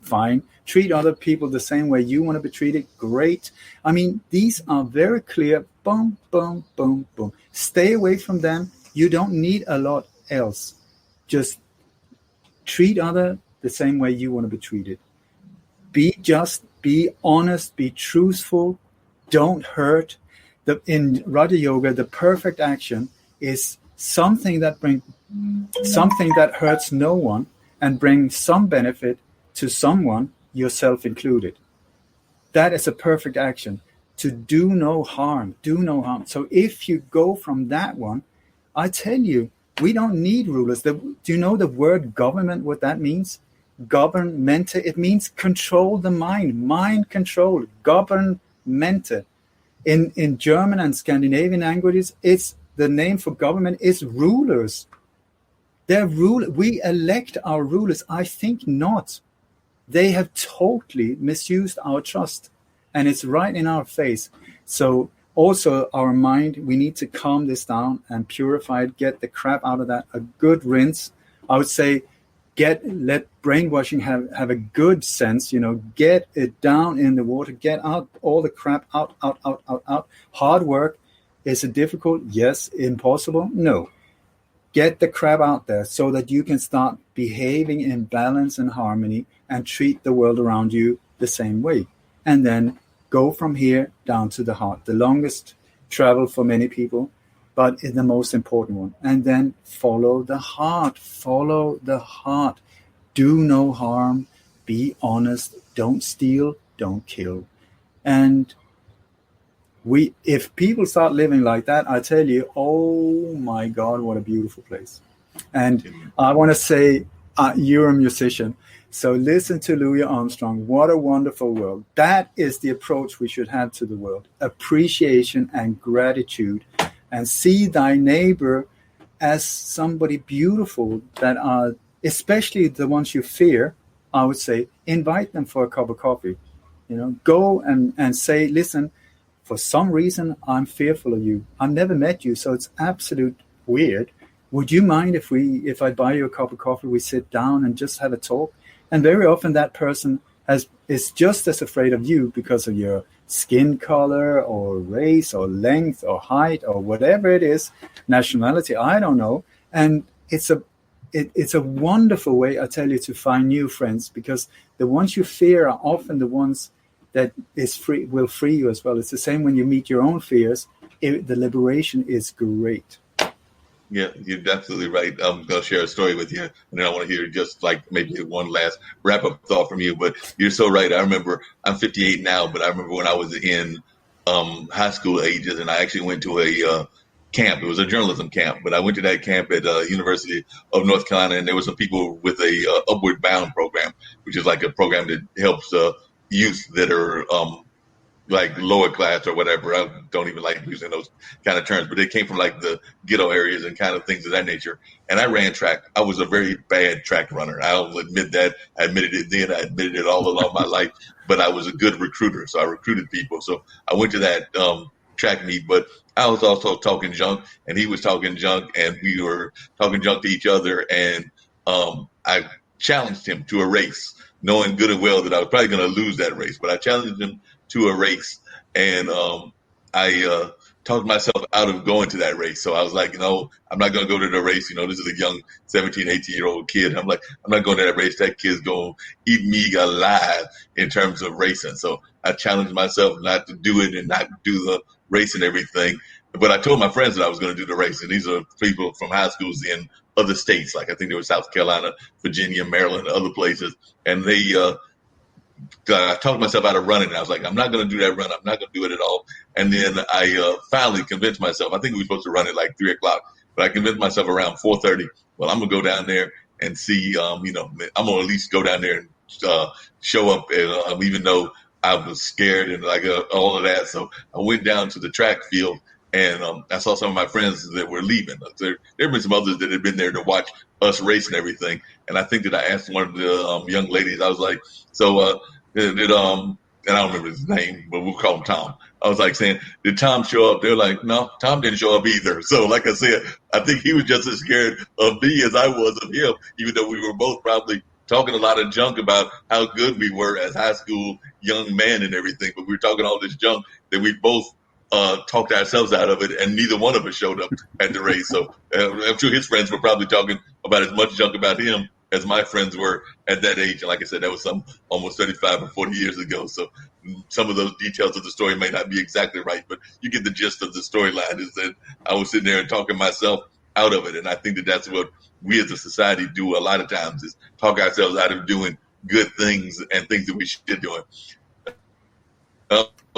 [SPEAKER 3] Fine. Treat other people the same way you want to be treated. Great. I mean, these are very clear. Boom, boom, boom, boom. Stay away from them. You don't need a lot else. Just treat other the same way you want to be treated. Be just, be honest, be truthful, don't hurt. In Raja Yoga, the perfect action is something that hurts no one and brings some benefit to someone, yourself included. That is a perfect action. To do no harm. So if you go from that one, I tell you, we don't need rulers. Do you know the word government, what that means? Governmente, it means control the mind control, governmente. In German and Scandinavian languages, it's the name for government is rulers. We elect our rulers. I think not. They have totally misused our trust, and it's right in our face. So also our mind, we need to calm this down and purify it, get the crap out of that, a good rinse. I would say let brainwashing have a good sense, get it down in the water, get out all the crap out. Hard work. Is it difficult? Yes. Impossible? No. Get the crap out there so that you can start behaving in balance and harmony and treat the world around you the same way. And then go from here down to the heart, the longest travel for many people, but the most important one. And then follow the heart. Do no harm. Be honest. Don't steal. Don't kill. And if people start living like that, I tell you, oh my God, what a beautiful place. And I want to say, you're a musician, so listen to Louis Armstrong. What a wonderful world. That is the approach we should have to the world. Appreciation and gratitude, and see thy neighbor as somebody beautiful that are, especially the ones you fear. I would say, invite them for a cup of coffee. Go and say, listen, for some reason, I'm fearful of you. I've never met you, so it's absolute weird. Would you mind if I buy you a cup of coffee, we sit down and just have a talk? And very often that person is just as afraid of you because of your skin color or race or length or height or whatever it is, nationality, I don't know. And it's it's a wonderful way, I tell you, to find new friends, because the ones you fear are often the ones that will free you as well. It's the same when you meet your own fears. The liberation is great.
[SPEAKER 2] Yeah, you're absolutely right. I'm going to share a story with you, and then I want to hear just like maybe one last wrap up thought from you. But you're so right. I remember I'm 58 now, but I remember when I was in high school ages, and I actually went to a camp. It was a journalism camp, but I went to that camp at University of North Carolina, and there were some people with a Upward Bound program, which is like a program that helps youth that are like lower class or whatever. I don't even like using those kind of terms, but they came from like the ghetto areas and kind of things of that nature. And I ran track. I was a very bad track runner. I'll admit that. I admitted it then. I admitted it all along my life, but I was a good recruiter. So I recruited people. So I went to that track meet, but I was also talking junk, and he was talking junk, and we were talking junk to each other. And I challenged him to a race, knowing good and well that I was probably going to lose that race, but I challenged him to a race, and I talked myself out of going to that race. So I was like, I'm not going to go to the race. This is a young 17, 18-year-old kid. I'm like, I'm not going to that race. That kid's going to eat me alive in terms of racing. So I challenged myself not to do it and not do the race and everything. But I told my friends that I was going to do the race. And these are people from high schools in other states. Like I think they were South Carolina, Virginia, Maryland, other places. And they I talked myself out of running. And I was like, I'm not going to do that run. I'm not going to do it at all. And then I finally convinced myself. I think we were supposed to run at like 3:00, but I convinced myself around 4:30. Well, I'm going to go down there and see, I'm going to at least go down there and show up. And even though I was scared and like all of that. So I went down to the track field, and I saw some of my friends that were leaving. There have been some others that had been there to watch us race and everything. And I think that I asked one of the young ladies, I was like, so and I don't remember his name, but we'll call him Tom. I was like saying, did Tom show up? They're like, no, Tom didn't show up either. So like I said, I think he was just as scared of me as I was of him, even though we were both probably talking a lot of junk about how good we were as high school young men and everything. But we were talking all this junk that we both talked ourselves out of it, and neither one of us showed up at the race. So I'm sure his friends were probably talking about as much junk about him as my friends were at that age. And like I said, that was some almost 35 or 40 years ago. So some of those details of the story may not be exactly right, but you get the gist of the storyline is that I was sitting there and talking myself out of it. And I think that that's what we as a society do a lot of times, is talk ourselves out of doing good things and things that we should be doing.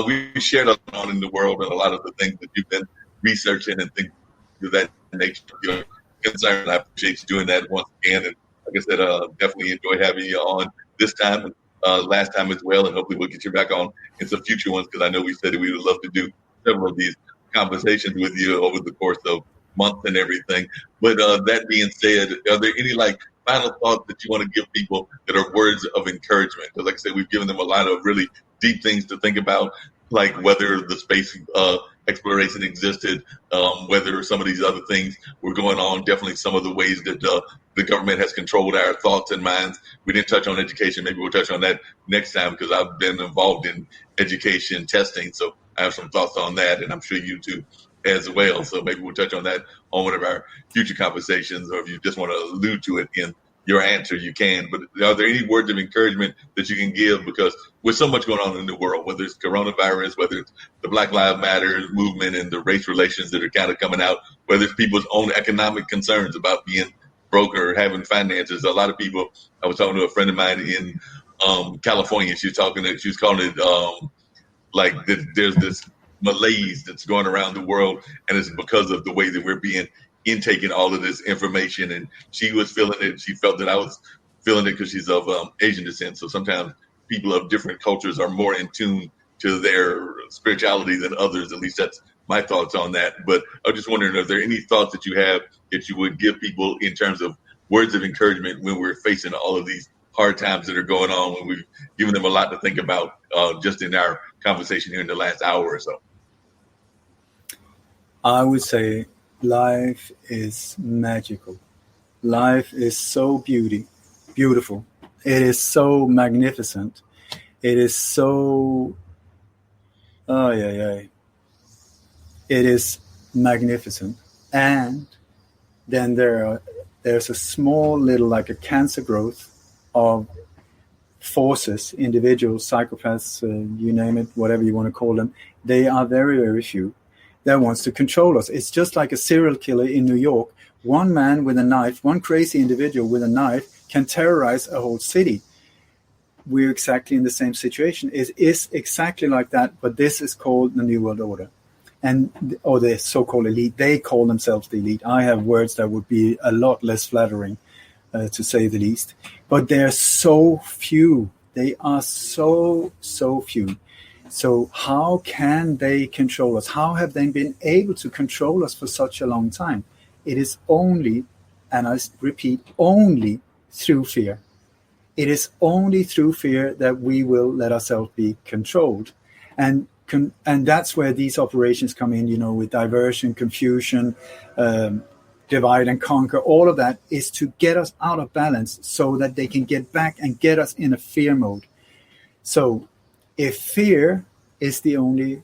[SPEAKER 2] We shared a lot in the world and a lot of the things that you've been researching and things of that nature. Your concern, I appreciate you doing that once again. And like I said, definitely enjoy having you on this time, last time as well. And hopefully we'll get you back on in some future ones, because I know we said that we would love to do several of these conversations with you over the course of months and everything. But that being said, are there any final thoughts that you want to give people that are words of encouragement? Because like I said, we've given them a lot of really deep things to think about, like whether the space exploration existed, whether some of these other things were going on, definitely some of the ways that the government has controlled our thoughts and minds. We didn't touch on education. Maybe we'll touch on that next time, because I've been involved in education testing. So I have some thoughts on that, and I'm sure you too as well. So maybe we'll touch on that on one of our future conversations, or if you just want to allude to it in your answer, you can. But are there any words of encouragement that you can give? Because with so much going on in the world, whether it's coronavirus, whether it's the Black Lives Matter movement and the race relations that are kind of coming out, whether it's people's own economic concerns about being broke or having finances. A lot of people, I was talking to a friend of mine in California. She was calling it there's this malaise that's going around the world, and it's because of the way that we're being intaking all of this information. And she was feeling it. She felt that I was feeling it because she's of Asian descent. So sometimes people of different cultures are more in tune to their spirituality than others. At least that's my thoughts on that. But I was just wondering, are there any thoughts that you have that you would give people in terms of words of encouragement when we're facing all of these hard times that are going on, when we've given them a lot to think about just in our conversation here in the last hour or so?
[SPEAKER 3] I would say life is magical. Life is so beautiful. It is so magnificent. It is so, it is magnificent. And then there there's a small little, like a cancer growth of forces, individuals, psychopaths, you name it, whatever you want to call them. They are very, very few that wants to control us. It's just like a serial killer in New York. One man with a knife, one crazy individual with a knife can terrorize a whole city. We're exactly in the same situation. It is exactly like that, but this is called the New World Order. Or the so-called elite. They call themselves the elite. I have words that would be a lot less flattering, to say the least. But they're so few. They are so few. So how can they control us? How have they been able to control us for such a long time? It is only, and I repeat, only through fear. It is only through fear that we will let ourselves be controlled. And that's where these operations come in, with diversion, confusion, divide and conquer. All of that is to get us out of balance so that they can get back and get us in a fear mode. So if fear is the only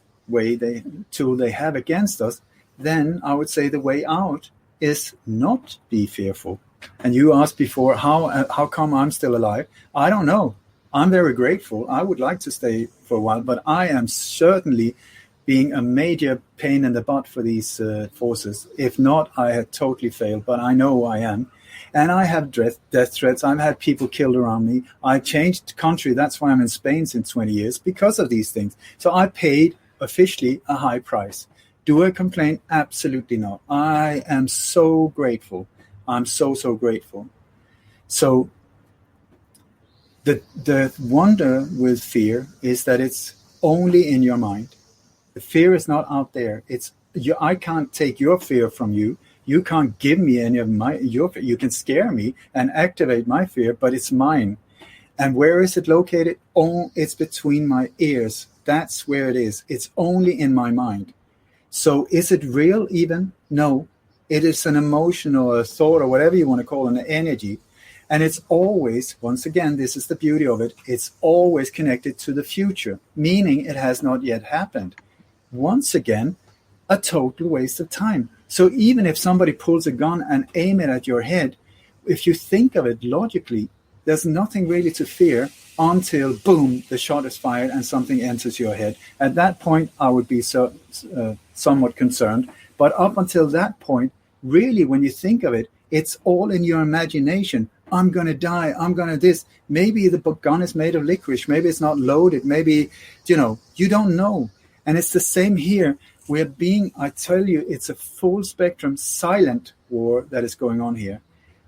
[SPEAKER 3] tool they have against us, then I would say the way out is not be fearful. And you asked before, how come I'm still alive? I don't know. I'm very grateful. I would like to stay for a while, but I am certainly being a major pain in the butt for these forces. If not, I had totally failed, but I know I am. And I have death threats. I've had people killed around me. I changed country. That's why I'm in Spain since 20 years, because of these things. So I paid officially a high price. Do I complain? Absolutely not. I am so grateful. I'm so grateful. So the wonder with fear is that it's only in your mind. The fear is not out there. I can't take your fear from you. You can't give me any of your fear. You can scare me and activate my fear, but it's mine. And where is it located? Oh, it's between my ears. That's where it is. It's only in my mind. So is it real even? No. It is an emotion or a thought or whatever you want to call it, an energy. And it's always, once again, this is the beauty of it, it's always connected to the future, meaning it has not yet happened. Once again, a total waste of time. So even if somebody pulls a gun and aim it at your head, if you think of it logically, there's nothing really to fear until, boom, the shot is fired and something enters your head. At that point, I would be somewhat concerned. But up until that point, really, when you think of it, it's all in your imagination. I'm going to die. I'm going to this. Maybe the gun is made of licorice. Maybe it's not loaded. Maybe, you don't know. And it's the same here. I tell you, it's a full spectrum silent war that is going on here.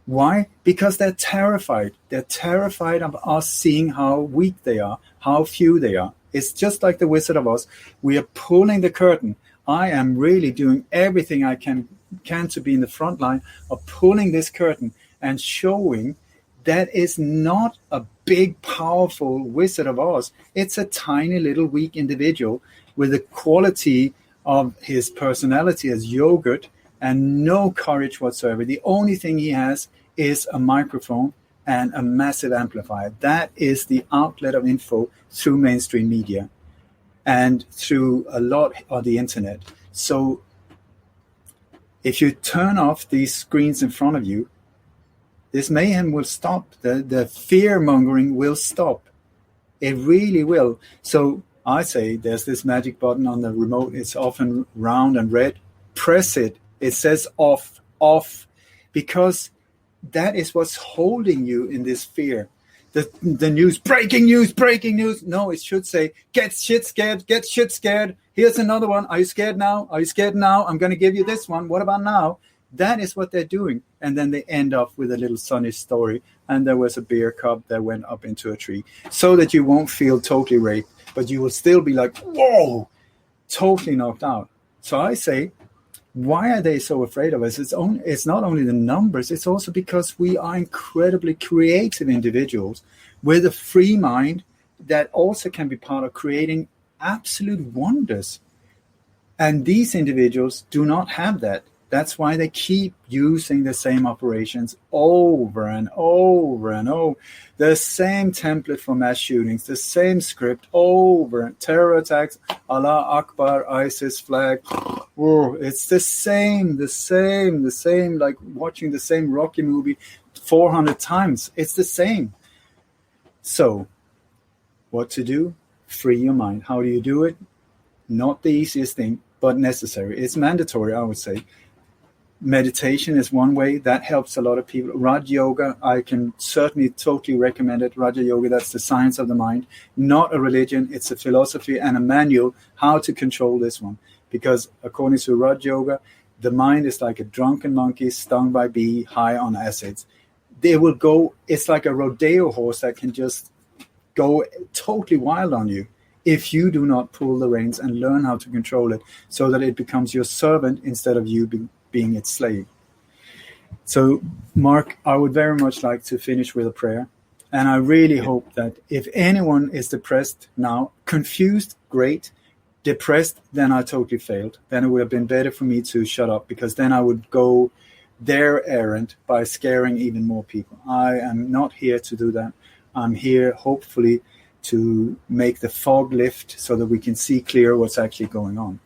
[SPEAKER 3] Why? Because they're terrified. They're terrified of us seeing how weak they are, how few they are. It's just like the Wizard of Oz. We are pulling the curtain. I am really doing everything I can to be in the front line of pulling this curtain and showing that is not a big, powerful Wizard of Oz. It's a tiny little weak individual with the quality of his personality as yogurt and no courage whatsoever. The only thing he has is a microphone and a massive amplifier. That is the outlet of info through mainstream media and through a lot of the internet. So if you turn off these screens in front of you, this mayhem will stop. The fear-mongering will stop. It really will. So I say there's this magic button on the remote. It's often round and red. Press it. It says off, because that is what's holding you in this fear. The news, breaking news. No, it should say, get shit scared. Here's another one. Are you scared now? I'm going to give you this one. What about now? That is what they're doing. And then they end up with a little sunny story. And there was a bear cub that went up into a tree, so that you won't feel totally raped, but you will still be like, whoa, totally knocked out. So I say, why are they so afraid of us? It's not only the numbers, it's also because we are incredibly creative individuals with a free mind that also can be part of creating absolute wonders. And these individuals do not have that. That's why they keep using the same operations over and over and over. The same template for mass shootings, the same script over. Terror attacks, Allah Akbar, ISIS flag. Whoa, it's the same, like watching the same Rocky movie 400 times. It's the same. So, what to do? Free your mind. How do you do it? Not the easiest thing, but necessary. It's mandatory, I would say. Meditation is one way that helps a lot of people. Raja Yoga, I can certainly totally recommend it. Raja Yoga, that's the science of the mind, not a religion. It's a philosophy and a manual how to control this one. Because according to Raja Yoga, the mind is like a drunken monkey stung by bee, high on acids. They will go. It's like a rodeo horse that can just go totally wild on you if you do not pull the reins and learn how to control it, so that it becomes your servant instead of you being its slave. So, Mark, I would very much like to finish with a prayer. And I really hope that if anyone is depressed now, confused, great. Depressed, then I totally failed. Then it would have been better for me to shut up, because then I would go their errand by scaring even more people. I am not here to do that. I'm here, hopefully, to make the fog lift so that we can see clear what's actually going on.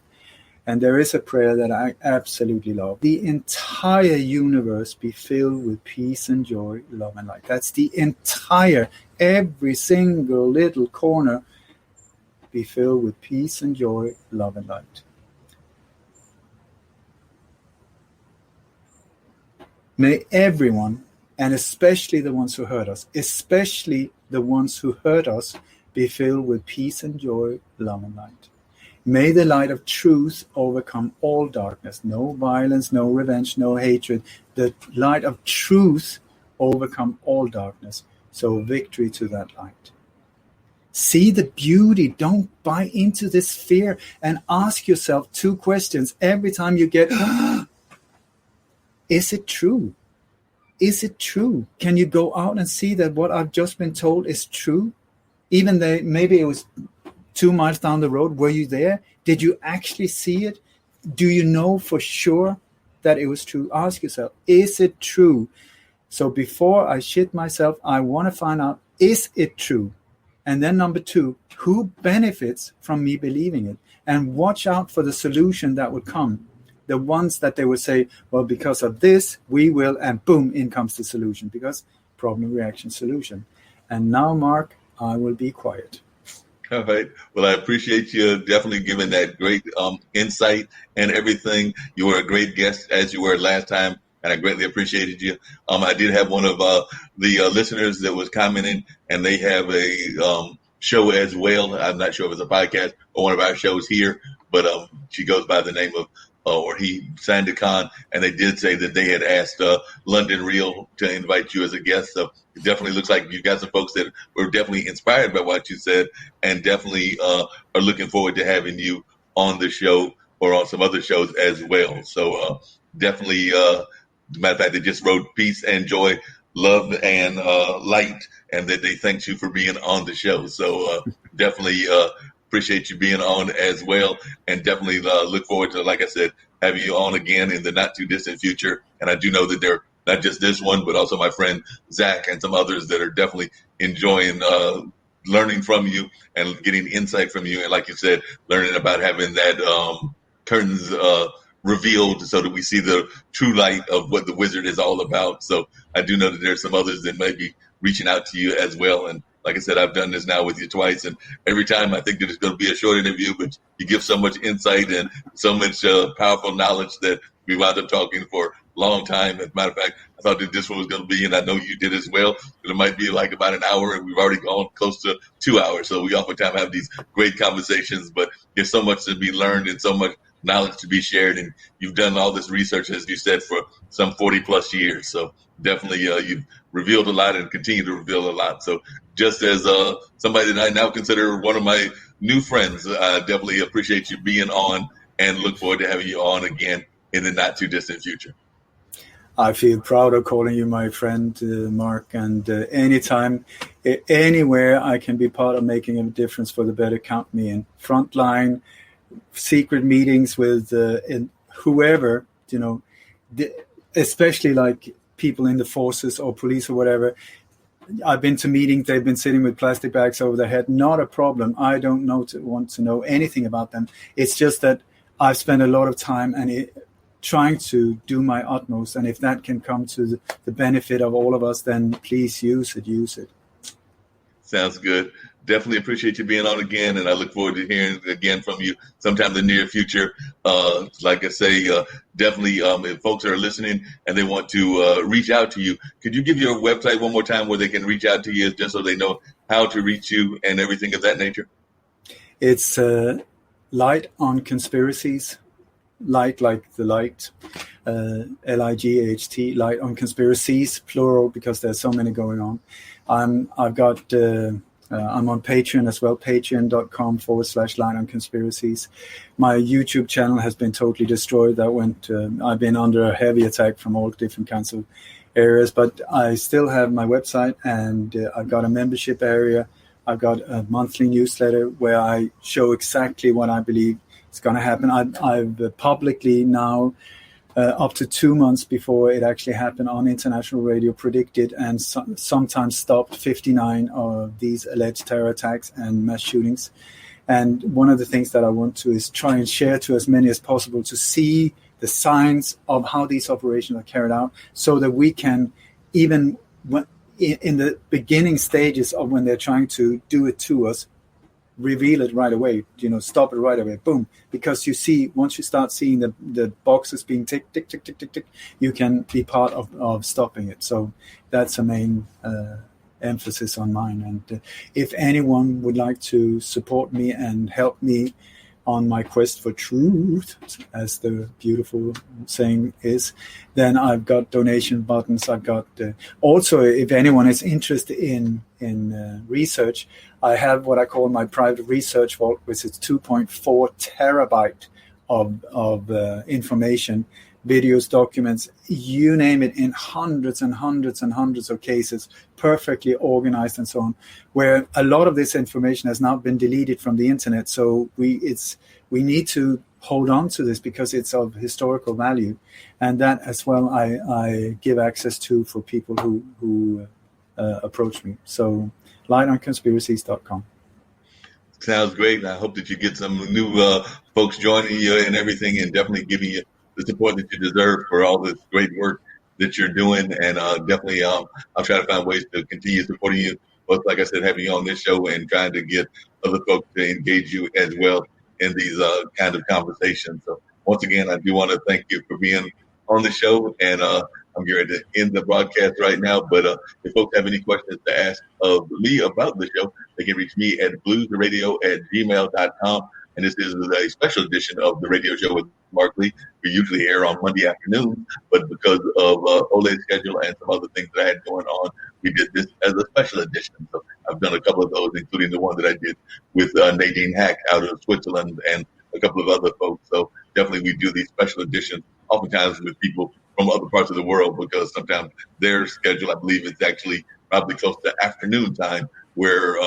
[SPEAKER 3] And there is a prayer that I absolutely love. The entire universe be filled with peace and joy, love and light. That's the entire, every single little corner be filled with peace and joy, love and light. May everyone, and especially the ones who hurt us, be filled with peace and joy, love and light. May the light of truth overcome all darkness. No violence, no revenge, no hatred. The light of truth overcome all darkness. So victory to that light. See the beauty. Don't buy into this fear, and ask yourself 2 questions every time you get, is it true? Is it true? Can you go out and see that what I've just been told is true? Even though maybe it was 2 miles down the road. Were you there? Did you actually see it? Do you know for sure that it was true? Ask yourself, is it true? So before I shit myself, I want to find out, is it true? And then number 2, who benefits from me believing it? And watch out for the solution that would come. The ones that they would say, well, because of this, we will, and boom, in comes the solution. Because problem, reaction, solution. And now, Mark, I will be quiet.
[SPEAKER 2] All right. Well, I appreciate you definitely giving that great insight and everything. You were a great guest, as you were last time, and I greatly appreciated you. I did have one of the listeners that was commenting, and they have a show as well. I'm not sure if it's a podcast or one of our shows here, but she goes by the name of, or he signed a con, and they did say that they had asked London Real to invite you as a guest. So it definitely looks like you've got some folks that were definitely inspired by what you said, and definitely are looking forward to having you on the show or on some other shows as well. So definitely, matter of fact, they just wrote peace and joy, love and light, and that they thank you for being on the show. So definitely appreciate you being on as well, and definitely look forward to, like I said, having you on again in the not too distant future. And I do know that they're not just this one, but also my friend Zach and some others that are definitely enjoying learning from you and getting insight from you. And like you said, learning about having that curtains revealed so that we see the true light of what the wizard is all about. So I do know that there's some others that may be reaching out to you as well. And like I said, I've done this now with you twice, and every time I think that it's going to be a short interview, but you give so much insight and so much powerful knowledge that we wound up talking for a long time. As a matter of fact, I thought that this one was going to be, and I know you did as well, but it might be like about an hour, and we've already gone close to 2 hours. So we oftentimes have these great conversations, but there's so much to be learned and so much knowledge to be shared. And you've done all this research, as you said, for some 40 plus years. So definitely you've revealed a lot and continue to reveal a lot. So just as somebody that I now consider one of my new friends, I definitely appreciate you being on and look forward to having you on again in the not too distant future.
[SPEAKER 3] I feel proud of calling you my friend, Mark, and anytime, anywhere I can be part of making a difference for the better, count me in. Frontline, secret meetings with whoever, especially like people in the forces or police or whatever. I've been to meetings, they've been sitting with plastic bags over their head. Not a problem. I don't want to know anything about them. It's just that I've spent a lot of time trying to do my utmost. And if that can come to the benefit of all of us, then please use it.
[SPEAKER 2] Sounds good. Definitely appreciate you being on again, and I look forward to hearing again from you sometime in the near future. Like I say, definitely if folks are listening and they want to reach out to you, could you give your website one more time where they can reach out to you just so they know how to reach you and everything of that nature?
[SPEAKER 3] It's Light on Conspiracies. Light like the light, LIGHT, Light on Conspiracies, plural, because there's so many going on. I'm on Patreon as well, patreon.com/Light on Conspiracies. My YouTube channel has been totally destroyed. I've been under a heavy attack from all different kinds of areas, but I still have my website, and I've got a membership area. I've got a monthly newsletter where I show exactly what I believe is going to happen. I've publicly now, up to 2 months before it actually happened on international radio, predicted and sometimes stopped 59 of these alleged terror attacks and mass shootings. And one of the things that I want to is try and share to as many as possible to see the signs of how these operations are carried out, so that we can, even in the beginning stages of when they're trying to do it to us, reveal it right away, stop it right away, boom. Because you see, once you start seeing the boxes being tick, tick, tick, tick, tick, tick, you can be part of stopping it. So that's a main emphasis on mine. And if anyone would like to support me and help me on my quest for truth, as the beautiful saying is, then I've got donation buttons. I've got also, if anyone is interested in research, I have what I call my private research vault, which is 2.4 terabyte of information, videos, documents, you name it, in hundreds and hundreds and hundreds of cases, perfectly organized and so on, where a lot of this information has now been deleted from the internet. So we need to hold on to this because it's of historical value. And that as well I give access to for people who approach me. So lightonconspiracies.com.
[SPEAKER 2] Sounds great. And I hope that you get some new folks joining you and everything, and definitely giving you the support that you deserve for all this great work that you're doing. And definitely I'll try to find ways to continue supporting you, both, like I said, having you on this show and trying to get other folks to engage you as well in these kind of conversations. So once again, I do want to thank you for being on the show, and I'm going to end the broadcast right now. But if folks have any questions to ask of me about the show, they can reach me at bluesradio@gmail.com. And this is a special edition of the radio show with Marc Lee. We usually air on Monday afternoon, but because of Ole's schedule and some other things that I had going on, we did this as a special edition. So I've done a couple of those, including the one that I did with Nadine Hack out of Switzerland and a couple of other folks. So definitely we do these special editions, oftentimes with people from other parts of the world, because sometimes their schedule, I believe, is actually probably close to afternoon time where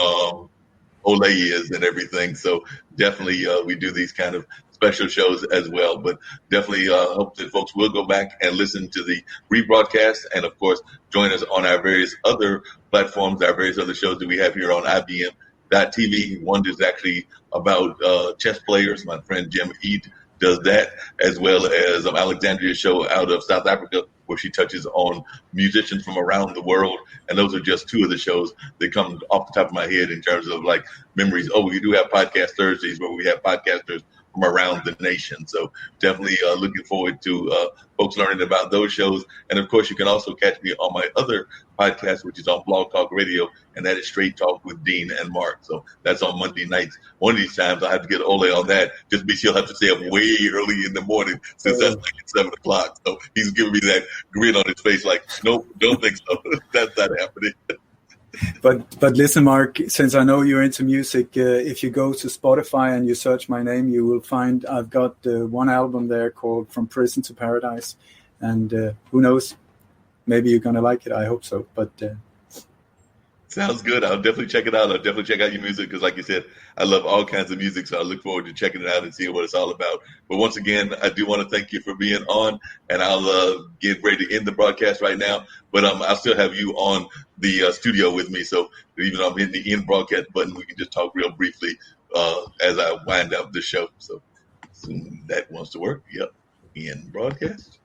[SPEAKER 2] Ole is and everything. So definitely we do these kind of special shows as well. But definitely hope that folks will go back and listen to the rebroadcast, and of course join us on our various other platforms, our various other shows that we have here on IBM.TV. One is actually about chess players. My friend Jim Eat does that, as well as Alexandria's show out of South Africa, where she touches on musicians from around the world. And those are just two of the shows that come off the top of my head in terms of like memories. Oh, we do have Podcast Thursdays where we have podcasters from around the nation. So definitely looking forward to folks learning about those shows. And of course, you can also catch me on my other podcast, which is on Blog Talk Radio, and that is Straight Talk with Dean and Marc. So that's on Monday nights. One of these times I have to get Ole on that, just because he'll have to stay up way early in the morning, since that's like at 7 o'clock. So he's giving me that grin on his face like, nope, don't think so. That's not happening.
[SPEAKER 3] But listen, Marc, since I know you're into music, if you go to Spotify and you search my name, you will find I've got one album there called From Prison to Paradise. And who knows, maybe you're going to like it. I hope so. But
[SPEAKER 2] Sounds good. I'll definitely check it out. I'll definitely check out your music because, like you said, I love all kinds of music. So I look forward to checking it out and seeing what it's all about. But once again, I do want to thank you for being on, and I'll get ready to end the broadcast right now. But I'll still have you on the studio with me. So even though I'm hitting the end broadcast button, we can just talk real briefly as I wind up the show. So assume that wants to work. Yep. End broadcast.